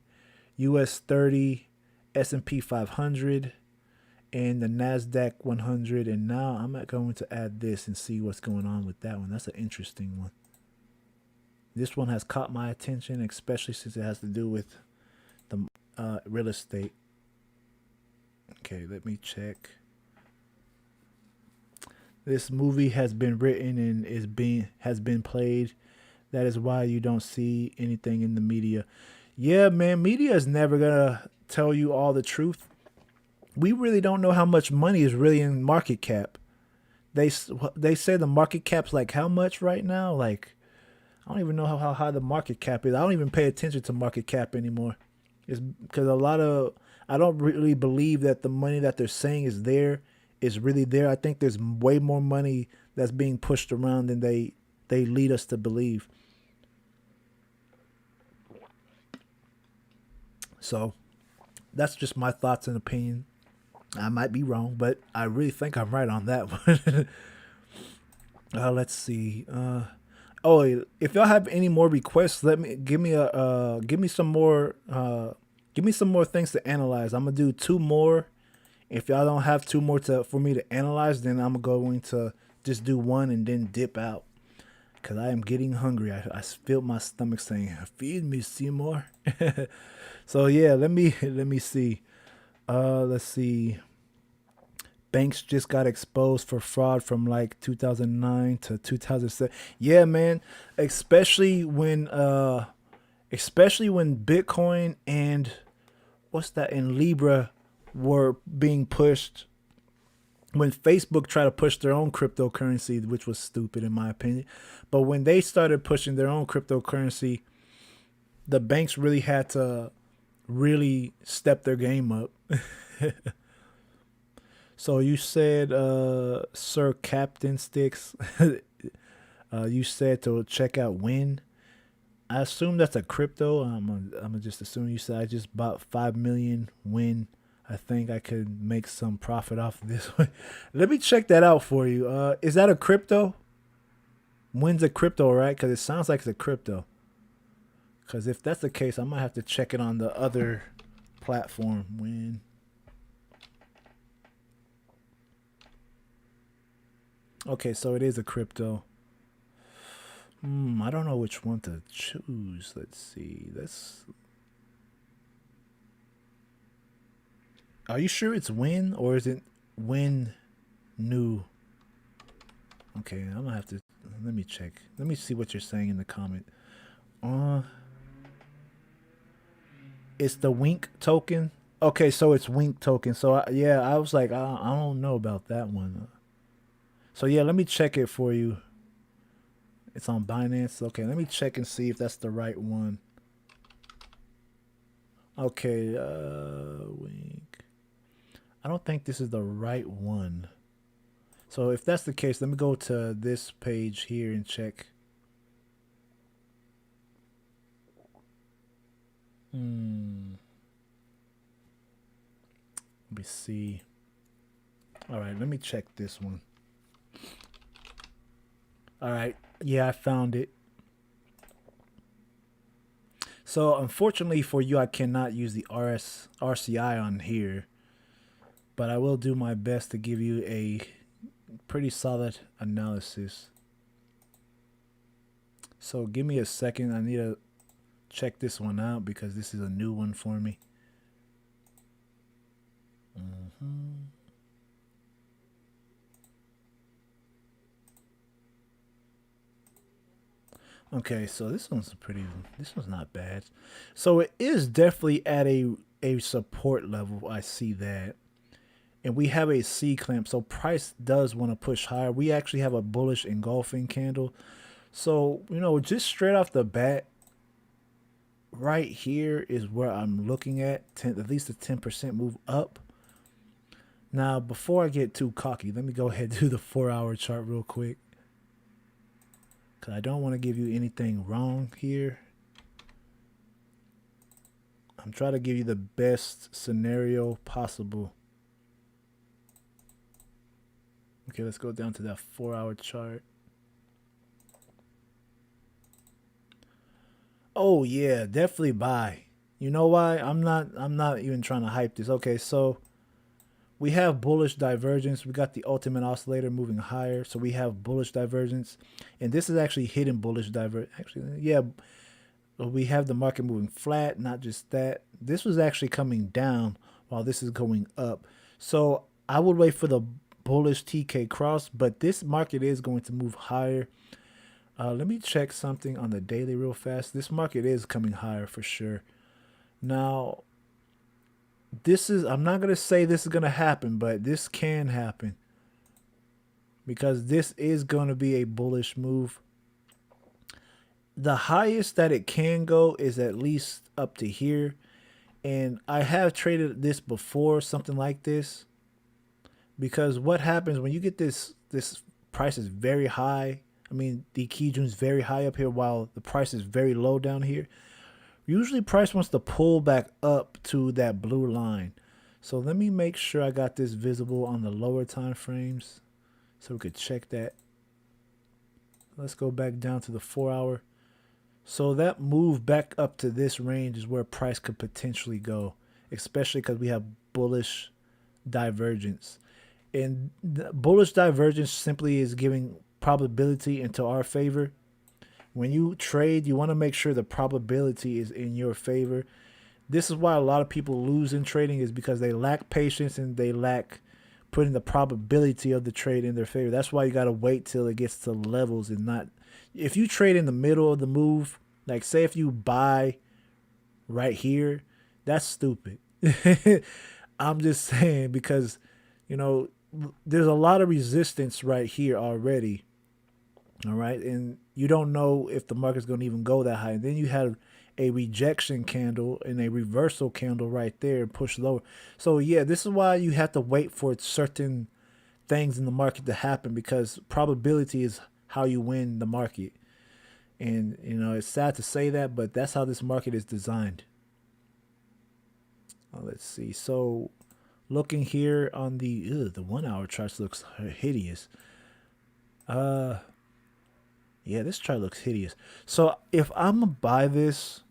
US 30, S&P 500, and the NASDAQ 100. And now I'm going to add this and see what's going on with that one. That's an interesting one. This one has caught my attention, especially since it has to do with the real estate. Okay, let me check. This movie has been written and has been played. That is why you don't see anything in the media. Yeah, man, media is never gonna tell you all the truth. We really don't know how much money is really in market cap. They say the market cap's like how much right now? Like I don't even know how high the market cap is. I don't even pay attention to market cap anymore. It's because I don't really believe that the money that they're saying is really there. I think there's way more money that's being pushed around than they lead us to believe. So that's just my thoughts and opinion. I might be wrong, but I really think I'm right on that one. Let's see. Oh, if y'all have any more requests, give me some more things to analyze. I'm gonna do two more. If y'all don't have two more for me to analyze, then I'm going to just do one and then dip out. Cause I am getting hungry. I feel my stomach saying, "Feed me, Seymour." So yeah, let me see. Let's see. Banks just got exposed for fraud from like 2009 to 2007. Yeah, man. Especially when Bitcoin and what's that in Libra were being pushed. When Facebook tried to push their own cryptocurrency, which was stupid in my opinion, but when they started pushing their own cryptocurrency, the banks really had to really step their game up. So you said, Sir Captain Sticks, you said to check out Win. I assume that's a crypto. I'm gonna just assume you said I just bought 5 million Win. I think I could make some profit off of this one. Let me check that out for you. Is that a crypto? Win's a crypto, right? Because it sounds like it's a crypto. Because if that's the case, I might have to check it on the other platform. Win. Okay, so it is a crypto. I don't know which one to choose. Let's see. Are you sure it's Win or is it Win New? Okay, I'm gonna have to. Let me check. Let me see what you're saying in the comment. Uh, it's the Wink token. Okay, so it's Wink token. So yeah, I was like, I don't know about that one. So yeah, let me check it for you. It's on Binance. Okay, let me check and see if that's the right one. Okay, Wink. I don't think this is the right one. So if that's the case, let me go to this page here and check. Let me see. All right, let me check this one. All right, yeah, I found it. So unfortunately for you, I cannot use the RCI on here, but I will do my best to give you a pretty solid analysis. So give me a second. I need to check this one out because this is a new one for me. Okay, so this one's not bad. So it is definitely at a support level. I see that. And we have a C clamp, so price does want to push higher. We actually have a bullish engulfing candle. So, just straight off the bat, right here is where I'm looking at at least a 10% move up. Now, before I get too cocky, let me go ahead and do the 4-hour chart real quick. Because I don't want to give you anything wrong here. I'm trying to give you the best scenario possible. Okay, let's go down to that 4-hour chart. Oh yeah, definitely buy. You know why? I'm not even trying to hype this. Okay, so we have bullish divergence. We got the ultimate oscillator moving higher, so we have bullish divergence, and this is actually hidden bullish divergence. Actually, yeah, we have the market moving flat. Not just that, this was actually coming down while this is going up. So I would wait for the bullish TK cross, but this market is going to move higher. Let me check something on the daily real fast. This market is coming higher for sure. Now, I'm not going to say this is going to happen, but this can happen because this is going to be a bullish move. The highest that it can go is at least up to here. And I have traded this before, something like this. Because what happens when you get this price is very high. I mean, the Kijun is very high up here while the price is very low down here. Usually price wants to pull back up to that blue line. So let me make sure I got this visible on the lower time frames so we could check that. Let's go back down to the 4 hour. So that move back up to this range is where price could potentially go, especially because we have bullish divergence. And the bullish divergence simply is giving probability into our favor. When you trade, you want to make sure the probability is in your favor. This is why a lot of people lose in trading, is because they lack patience and they lack putting the probability of the trade in their favor. That's why you got to wait till it gets to levels and not. If you trade in the middle of the move, like say if you buy right here, that's stupid. I'm just saying, because, you know, there's a lot of resistance right here already. All right. And you don't know if the market's going to even go that high. And then you have a rejection candle and a reversal candle right there and push lower. So, yeah, this is why you have to wait for certain things in the market to happen, because probability is how you win the market. And, you know, it's sad to say that, but that's how this market is designed. Let's see. So, looking here on the 1 hour chart looks hideous. Yeah, this chart looks hideous. So if I'm gonna buy this,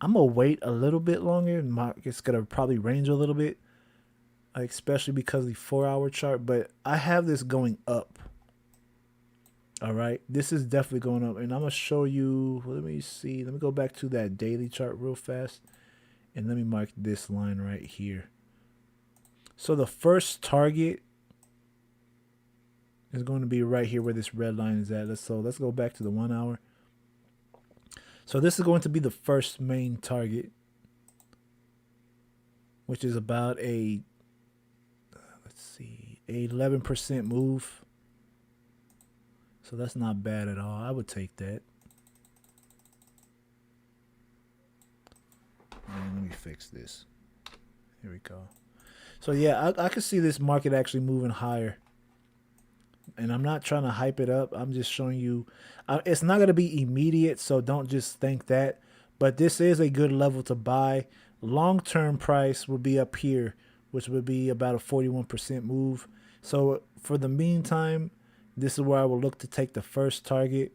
I'm gonna wait a little bit longer. Market's gonna probably range a little bit, especially because of the 4 hour chart. But I have this going up. All right, this is definitely going up, and I'm gonna show you. Let me see. Let me go back to that daily chart real fast, and let me mark this line right here. So the first target is going to be right here where this red line is at. Let's go back to the 1 hour. So this is going to be the first main target, which is about a, let's see, 11% move. So that's not bad at all. I would take that. And let me fix this. Here we go. So yeah, I can see this market actually moving higher. And I'm not trying to hype it up. I'm just showing you. It's not going to be immediate, so don't just think that. But this is a good level to buy. Long-term price will be up here, which would be about a 41% move. So for the meantime, this is where I will look to take the first target.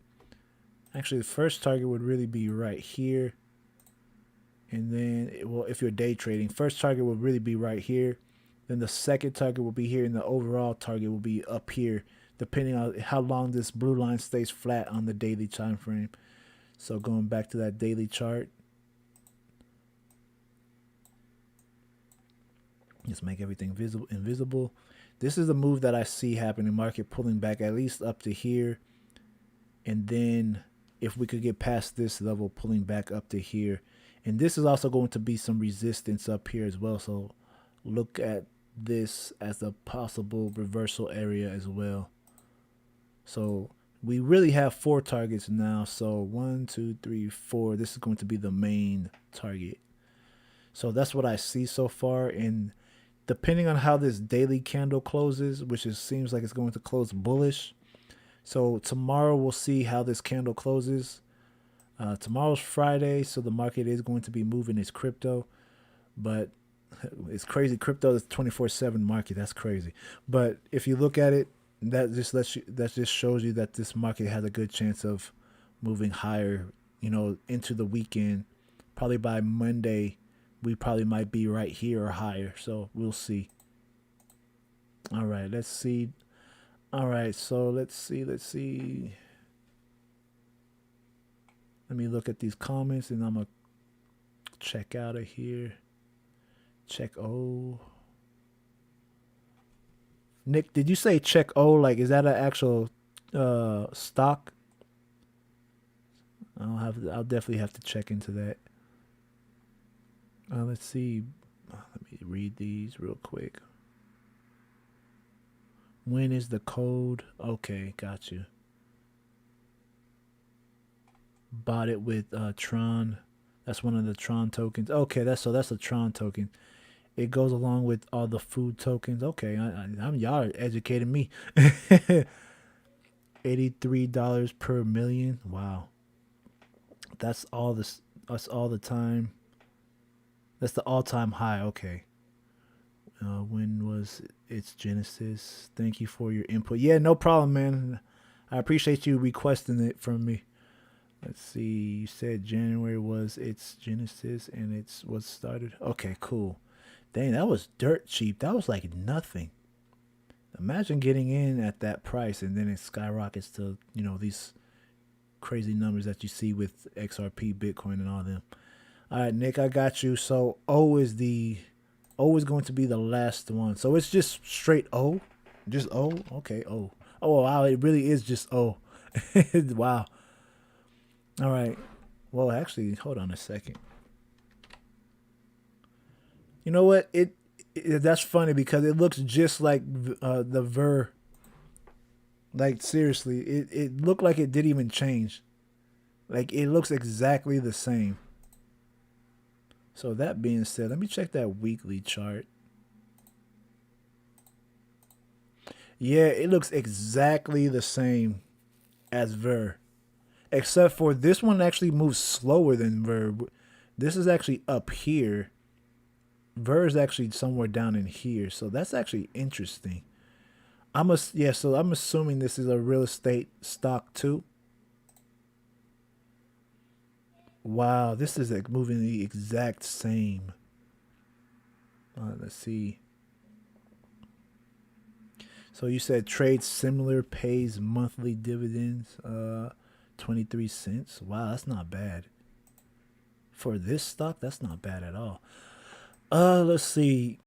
Actually, the first target would really be right here. And then, well, if you're day trading, first target will really be right here. Then the second target will be here, and the overall target will be up here, depending on how long this blue line stays flat on the daily time frame. So going back to that daily chart, let's make everything invisible. This is the move that I see happening. Market pulling back at least up to here, and then if we could get past this level, pulling back up to here. And this is also going to be some resistance up here as well. So look at this as a possible reversal area as well. So we really have 4 targets now. So 1, 2, 3, 4. This is going to be the main target. So that's what I see so far. And depending on how this daily candle closes, which seems like it's going to close bullish. So tomorrow we'll see how this candle closes. Tomorrow's Friday, so the market is going to be moving its crypto. But it's crazy. Crypto is 24/7 market. That's crazy. But if you look at it, that just shows you that this market has a good chance of moving higher, you know, into the weekend. Probably by Monday, we probably might be right here or higher. So we'll see. All right, let's see. All right, so let's see. Let me look at these comments and I'm gonna check out of here. Check O. Nick, did you say check O? Like, is that an actual stock? I'll definitely have to check into that. Let's see. Let me read these real quick. When is the code? Okay, got you. Bought it with Tron. That's one of the Tron tokens. Okay, that's a Tron token. It goes along with all the food tokens. Okay, I'm y'all are educating me. $83 per million. Wow, that's all this. That's all the time. That's the all-time high. Okay. When was its genesis? Thank you for your input. Yeah, no problem, man. I appreciate you requesting it from me. Let's see. You said January was its genesis and it's was started. Okay, cool. Dang, that was dirt cheap. That was like nothing. Imagine getting in at that price and then it skyrockets to, these crazy numbers that you see with XRP, Bitcoin, and all them. All right, Nick, I got you. So O is going to be the last one. So it's just straight O, just O. Okay, O. Oh wow, it really is just O. Wow. All right. Well, actually, hold on a second. You know what? That's funny because it looks just like the Ver. Like seriously, it looked like it didn't even change. Like it looks exactly the same. So that being said, let me check that weekly chart. Yeah, it looks exactly the same as Ver, except for this one actually moves slower than Ver. This is actually up here. Ver is actually somewhere down in here, so that's actually interesting. So I'm assuming this is a real estate stock too. Wow, this is like moving the exact same. Let's see. So you said trades similar, pays monthly dividends, 23 cents. Wow, that's not bad. For this stock, that's not bad at all. Let's see.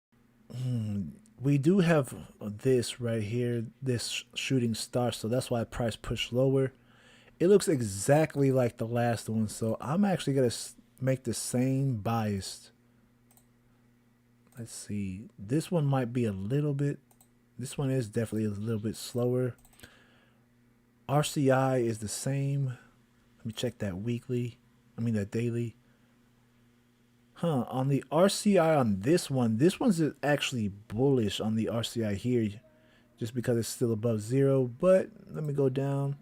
We do have this right here, this shooting star, so that's why price pushed lower. It looks exactly like the last one, so I'm actually gonna make the same biased. Let's see. This one might be a little bit. This one is definitely a little bit slower. RCI is the same. Let me check that weekly. I mean that daily. On the RCI on this one's actually bullish on the RCI here, just because it's still above zero. But let me go down.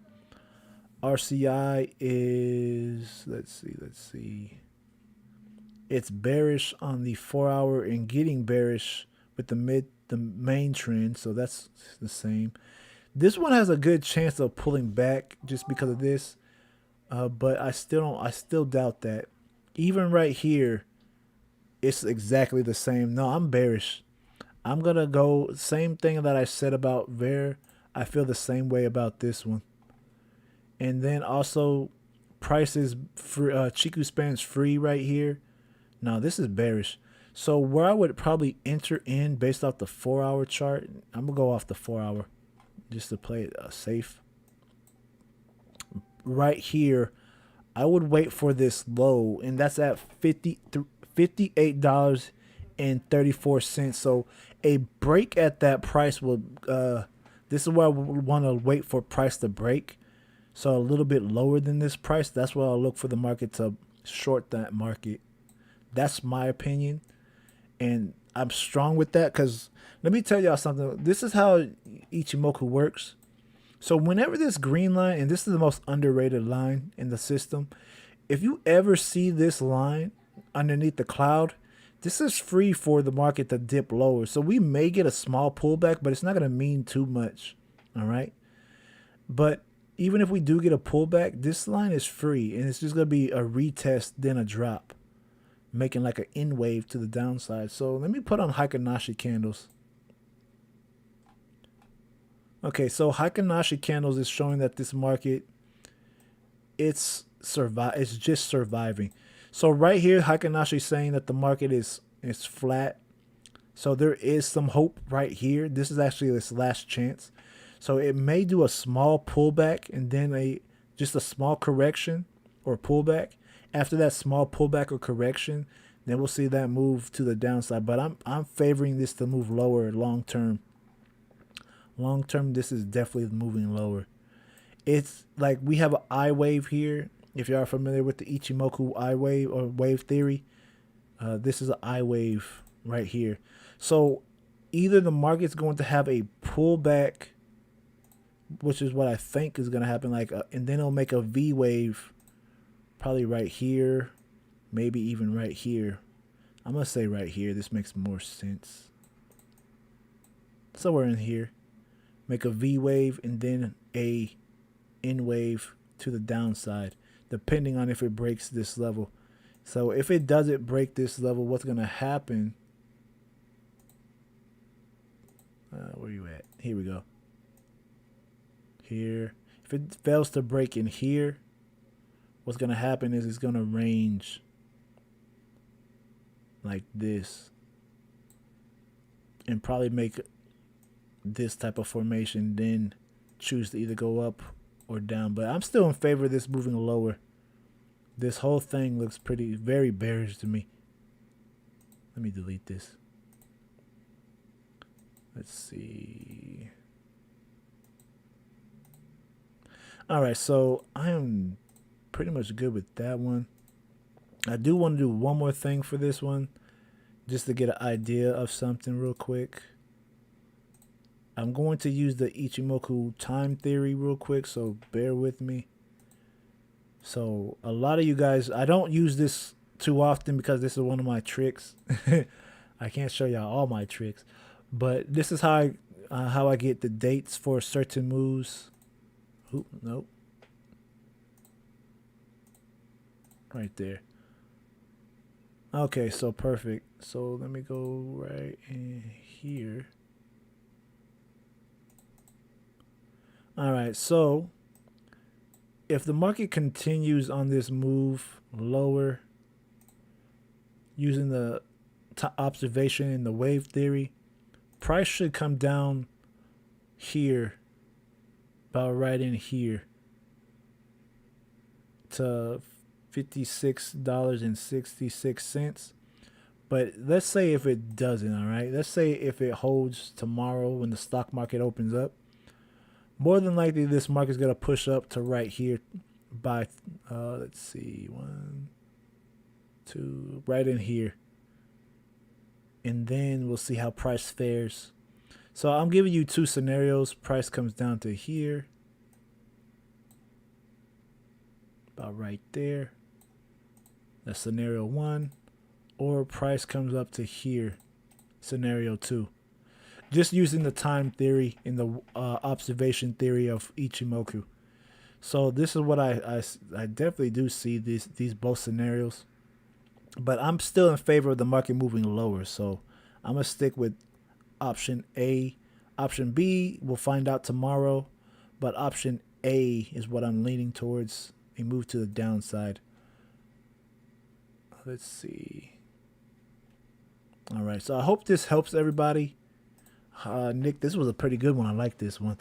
RCI is let's see. It's bearish on the 4 hour and getting bearish with the main trend, so that's the same. This one has a good chance of pulling back just because of this, but I still doubt that. Even right here, it's exactly the same. No, I'm bearish. I'm gonna go same thing that I said about Ver. I feel the same way about this one. And then also, price is free. Chiku span's free right here. Now this is bearish. So where I would probably enter in based off the 4 hour chart, I'm gonna go off the 4 hour just to play it safe. Right here, I would wait for this low, and that's at $58.34. So a break at that price would. This is where I would want to wait for price to break. So a little bit lower than this price. That's where I'll look for the market to short that market. That's my opinion, and I'm strong with that because let me tell y'all something. This is how Ichimoku works. So whenever this green line, and this is the most underrated line in the system, if you ever see this line underneath the cloud, this is free for the market to dip lower. So we may get a small pullback, but it's not going to mean too much. All right. But even if we do get a pullback, this line is free, and it's just going to be a retest, then a drop, making like an N wave to the downside. So let me put on Heikin candles. Okay, so Heikin-Ashi candles is showing that this market, it's just surviving. So right here, Heikin-Ashi is saying that the market is flat. So there is some hope right here. This is actually its last chance. So it may do a small pullback and then just a small correction or pullback. After that small pullback or correction, then we'll see that move to the downside. But I'm favoring this to move lower long term. Long term, this is definitely moving lower. It's like we have an I wave here. If you are familiar with the Ichimoku I wave or wave theory, this is an I wave right here. So either the market's going to have a pullback, which is what I think is going to happen, and then it'll make a V wave, probably right here, maybe even right here. I'm gonna say right here. This makes more sense. Somewhere in here, make a V wave and then a N wave to the downside, depending on if it breaks this level. So if it doesn't break this level, what's gonna happen? Where you at? Here we go. Here. If it fails to break in here, what's going to happen is it's going to range like this and probably make this type of formation, then choose to either go up or down. But I'm still in favor of this moving lower. This whole thing looks very bearish to me. Let me delete this. Let's see. All right, so I am pretty much good with that one. I do want to do one more thing for this one, just to get an idea of something real quick. I'm going to use the Ichimoku time theory real quick, so bear with me. So a lot of you guys, I don't use this too often because this is one of my tricks. I can't show y'all all my tricks, but this is how I get the dates for certain moves. Oop, nope. Right there. Okay, so perfect. So let me go right in here. All right, so if the market continues on this move lower using the observation in the wave theory, price should come down here, about right in here, to $56.66. But let's say if it doesn't, all right? Let's say if it holds tomorrow when the stock market opens up, more than likely this market's going to push up to right here by, let's see, 1, 2, right in here. And then we'll see how price fares. So I'm giving you two scenarios. Price comes down to here, about right there. That's scenario 1. Or price comes up to here, scenario 2. Just using the time theory in the observation theory of Ichimoku. So this is what I definitely do see these both scenarios. But I'm still in favor of the market moving lower. So I'm going to stick with option A. Option B, we'll find out tomorrow. But option A is what I'm leaning towards, a move to the downside. Let's see. All right, so I hope this helps everybody. Nick, this was a pretty good one. I like this one.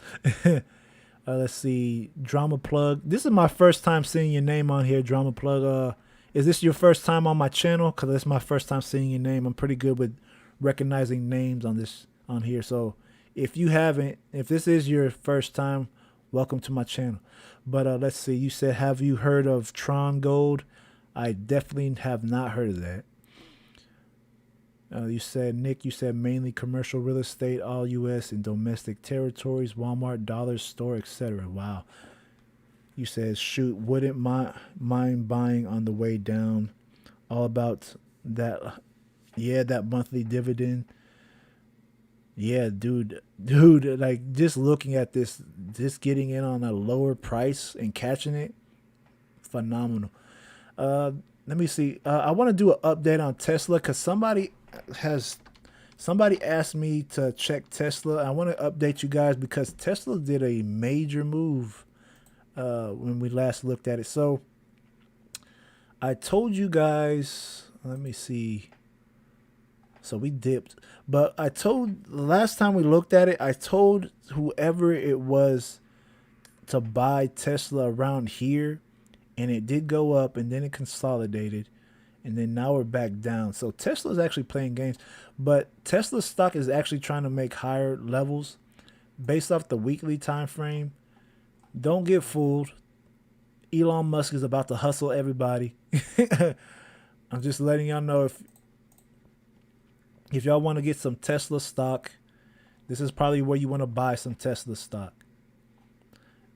Let's see. Drama Plug. This is my first time seeing your name on here, Drama Plug. Is this your first time on my channel? Because it's my first time seeing your name. I'm pretty good with recognizing names on here. So if you haven't, if this is your first time, welcome to my channel. But let's see. You said, have you heard of Tron Gold? I definitely have not heard of that. You said, Nick, you said mainly commercial real estate, all U.S. and domestic territories, Walmart, Dollar Store, etc. Wow. You said, shoot, wouldn't mind buying on the way down. All about that. Yeah, that monthly dividend. Yeah, dude, like just looking at this, just getting in on a lower price and catching it, phenomenal. Let me see. I want to do an update on Tesla because somebody has Somebody asked me to check Tesla. I want to update you guys because Tesla did a major move when we last looked at it. So I told you guys, let me see. So we dipped, but I told last time we looked at it, I told whoever it was to buy Tesla around here, and it did go up and then it consolidated, and then now we're back down. So Tesla's actually playing games, but Tesla stock is actually trying to make higher levels based off the weekly time frame. Don't get fooled. Elon Musk is about to hustle everybody. I'm just letting y'all know, if y'all want to get some Tesla stock, this is probably where you want to buy some Tesla stock.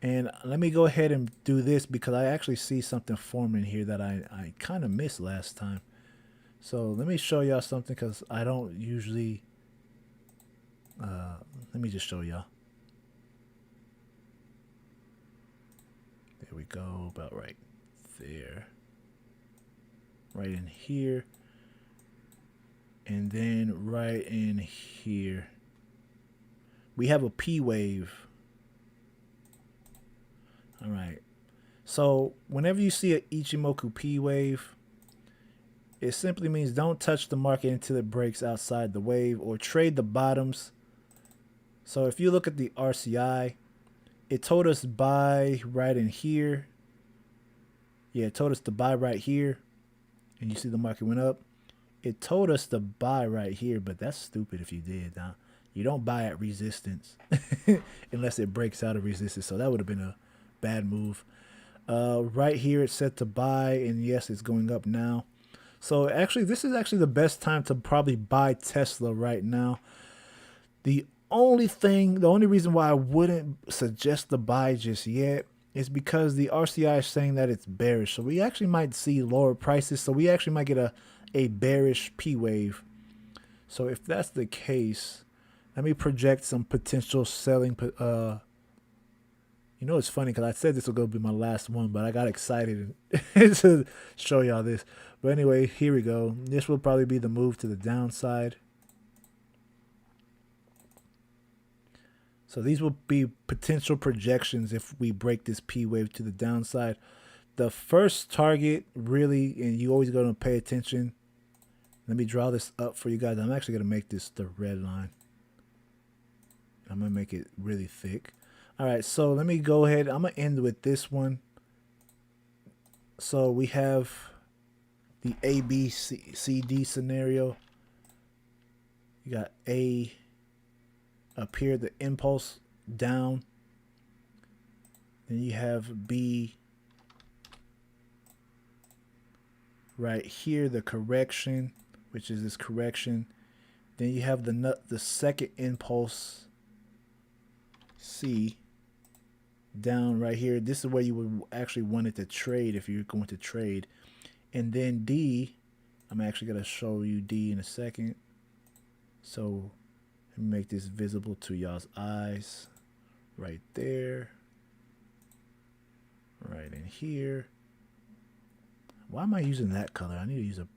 And let me go ahead and do this because I actually see something forming here that I kind of missed last time. So let me show y'all something because I don't usually... let me just show y'all. There we go, about right there. Right in here. And then right in here. We have a P wave. All right. So whenever you see an Ichimoku P wave, it simply means don't touch the market until it breaks outside the wave or trade the bottoms. So if you look at the RCI, it told us buy right in here. Yeah, it told us to buy right here. And you see the market went up. It told us to buy right here, but that's stupid if you did. Huh? You don't buy at resistance unless it breaks out of resistance. So that would have been a bad move. Right here it's set to buy, and yes, it's going up now. So actually, this is actually the best time to probably buy Tesla right now. The only reason why I wouldn't suggest the buy just yet is because the RCI is saying that it's bearish. So we actually might see lower prices. So we actually might get a bearish P wave. So if that's the case, let me project some potential selling. You know, it's funny because I said this was going to be my last one, but I got excited to show y'all this. But anyway, here we go. This will probably be the move to the downside. So these will be potential projections if we break this P wave to the downside. The first target really, and you always going to pay attention. Let me draw this up for you guys. I'm actually going to make this the red line. I'm going to make it really thick. All right, so let me go ahead. I'm going to end with this one. So we have the A, B, C, D scenario. You got A up here, the impulse down. Then you have B right here, the correction, which is this correction. Then you have the second impulse, C, down right here. This is where you would actually want it to trade if you're going to trade. And then D, I'm actually going to show you D in a second. So let me make this visible to y'all's eyes. Right there. Right in here. Why am I using that color? I need to use a...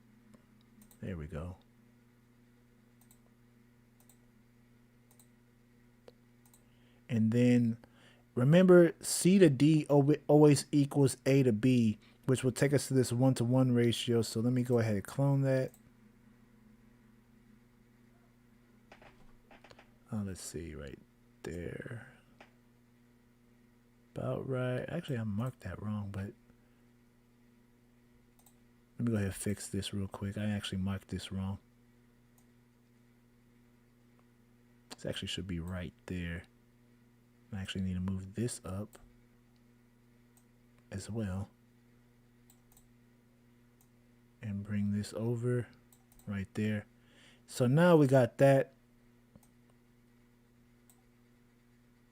There we go. And then remember, C to D always equals A to B, which will take us to this 1-to-1 ratio. So let me go ahead and clone that. Let's see, right there. About right. Actually, I marked that wrong, but let me go ahead and fix this real quick. I actually marked this wrong. This actually should be right there. I actually need to move this up as well. And bring this over right there. So now we got that.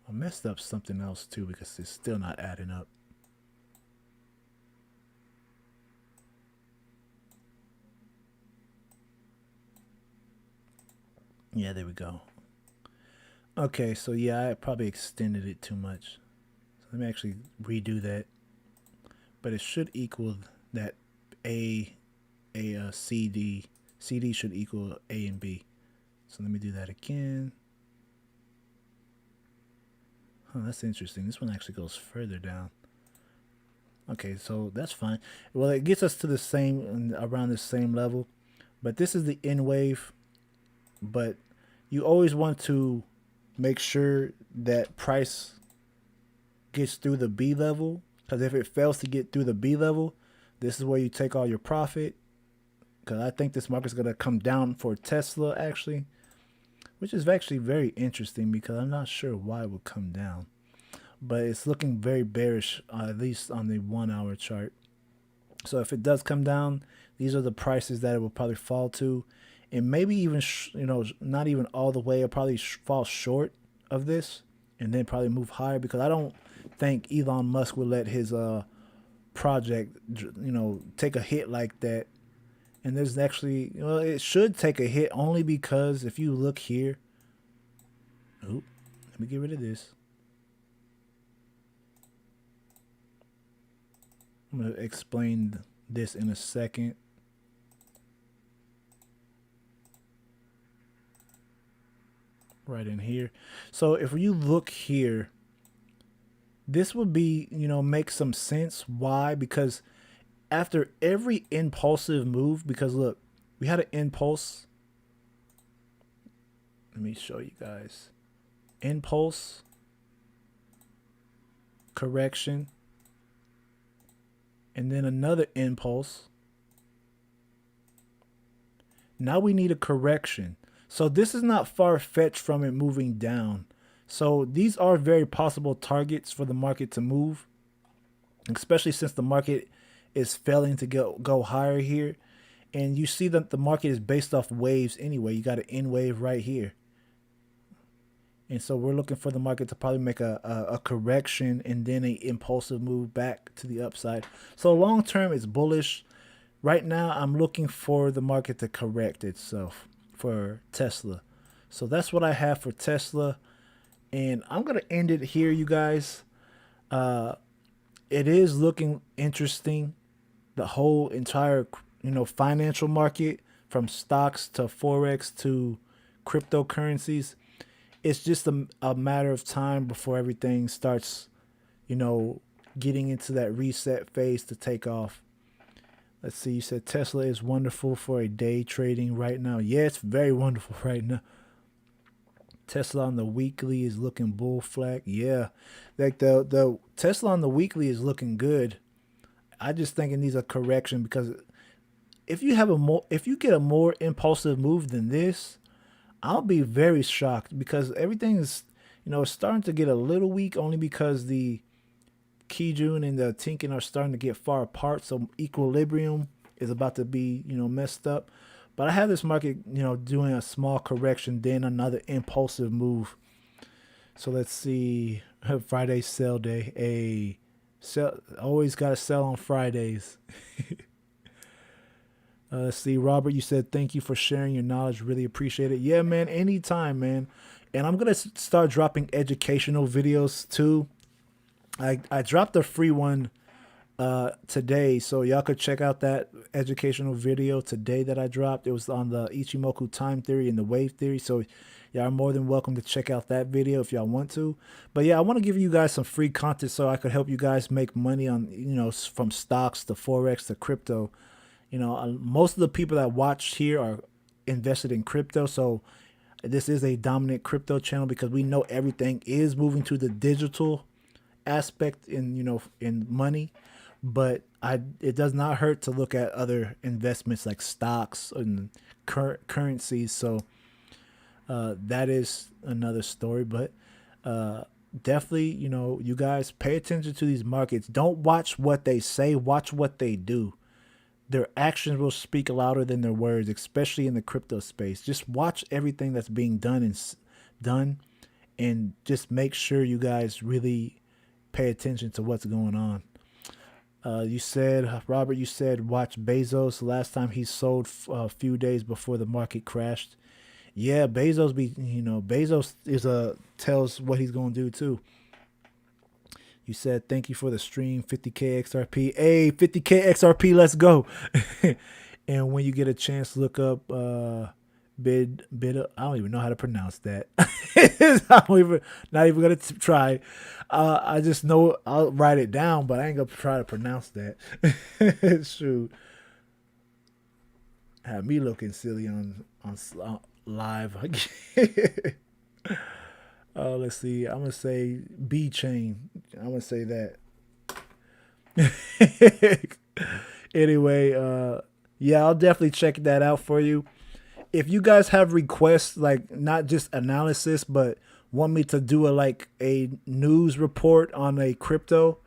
I messed up something else too because it's still not adding up. Yeah, there we go. Okay, so yeah, I probably extended it too much. So let me actually redo that. But it should equal that CD. CD should equal A and B. So let me do that again. That's interesting. This one actually goes further down. Okay, so that's fine. Well, it gets us to the same, around the same level. But this is the N wave. But you always want to make sure that price gets through the B level. Because if it fails to get through the B level, this is where you take all your profit. Because I think this market's going to come down for Tesla, actually. Which is actually very interesting because I'm not sure why it would come down. But it's looking very bearish, at least on the 1 hour chart. So if it does come down, these are the prices that it will probably fall to. And maybe even, not even all the way. It'll probably fall short of this and then probably move higher, because I don't think Elon Musk will let his project, take a hit like that. And there's actually, it should take a hit only because if you look here, let me get rid of this. I'm going to explain this in a second. Right in here. So if you look here, this would be, make some sense. Why? Because after every impulsive move, because look, we had an impulse. Let me show you guys. Impulse, correction, and then another impulse. Now we need a correction. So this is not far-fetched from it moving down. So these are very possible targets for the market to move, especially since the market is failing to go higher here. And you see that the market is based off waves anyway. You got an N wave right here. And so we're looking for the market to probably make a correction and then an impulsive move back to the upside. So long term, it's bullish. Right now, I'm looking for the market to correct itself for Tesla. So that's what I have for Tesla. And I'm going to end it here, you guys. It is looking interesting. The whole entire, financial market, from stocks to Forex to cryptocurrencies. It's just a matter of time before everything starts, getting into that reset phase to take off. Let's see. You said Tesla is wonderful for a day trading right now. Yeah, it's very wonderful right now. Tesla on the weekly is looking bull flag. Yeah, like the Tesla on the weekly is looking good. I just think it needs a correction, because if you get a more impulsive move than this, I'll be very shocked, because everything is, it's starting to get a little weak, only because the Kijun and the Tenkan are starting to get far apart. So equilibrium is about to be, messed up. But I have this market, doing a small correction, then another impulsive move. So let's see. Friday sell day. Always got to sell on Fridays. Let's see, Robert, you said thank you for sharing your knowledge. Really appreciate it. Yeah, man, anytime, man. And I'm going to start dropping educational videos too. I dropped a free one today, so y'all could check out that educational video today that I dropped. It was on the Ichimoku time theory and the wave theory. So y'all are more than welcome to check out that video if y'all want to. But yeah, I want to give you guys some free content so I could help you guys make money on, from stocks to Forex to crypto. Most of the people that watch here are invested in crypto. So this is a dominant crypto channel, because we know everything is moving to the digital aspect in money. But it does not hurt to look at other investments like stocks and currencies. So that is another story. But definitely, you guys pay attention to these markets. Don't watch what they say, watch what they do. Their actions will speak louder than their words, especially in the crypto space. Just watch everything that's being done, and just make sure you guys really pay attention to what's going on. You said, Robert, watch Bezos. Last time he sold a few days before the market crashed. Yeah, Bezos Bezos tells what he's going to do too. You said, thank you for the stream, 50K XRP. Hey, 50K XRP, let's go. And when you get a chance, look up I don't even know how to pronounce that. I don't even, not even gonna try. I just know I'll write it down, but I ain't gonna try to pronounce that. Shoot, have me looking silly on live. Let's see. I'm gonna say B chain. I'm gonna say that. Anyway, yeah, I'll definitely check that out for you. If you guys have requests, like not just analysis, but want me to do a news report on a crypto,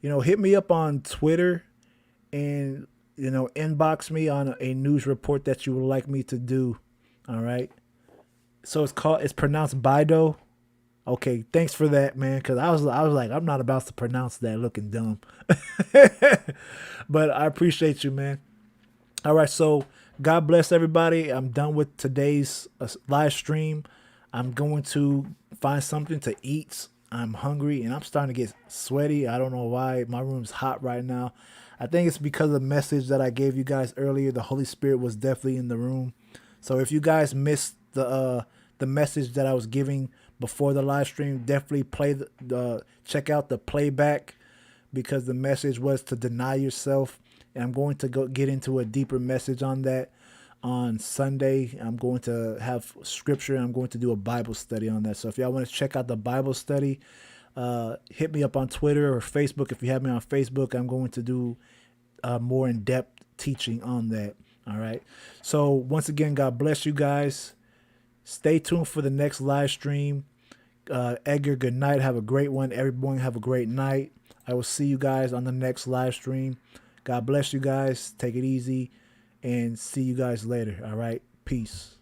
hit me up on Twitter and inbox me on a news report that you would like me to do. All right. So it's pronounced Bido. Okay, thanks for that, man. Because I was like, I'm not about to pronounce that looking dumb, but I appreciate you, man. All right, so God bless everybody. I'm done with today's live stream. I'm going to find something to eat. I'm hungry and I'm starting to get sweaty. I don't know why. My room's hot right now. I think it's because of the message that I gave you guys earlier. The Holy Spirit was definitely in the room. So if you guys missed the message that I was giving before the live stream, definitely play the check out the playback, because the message was to deny yourself. And I'm going to go get into a deeper message on that on Sunday. I'm going to have scripture and I'm going to do a Bible study on that. So if y'all want to check out the Bible study, hit me up on Twitter or Facebook. If you have me on Facebook, I'm going to do more in-depth teaching on that. All right. So once again, God bless you guys. Stay tuned for the next live stream. Edgar, good night. Have a great one. Everyone have a great night. I will see you guys on the next live stream. God bless you guys. Take it easy and see you guys later. All right. Peace.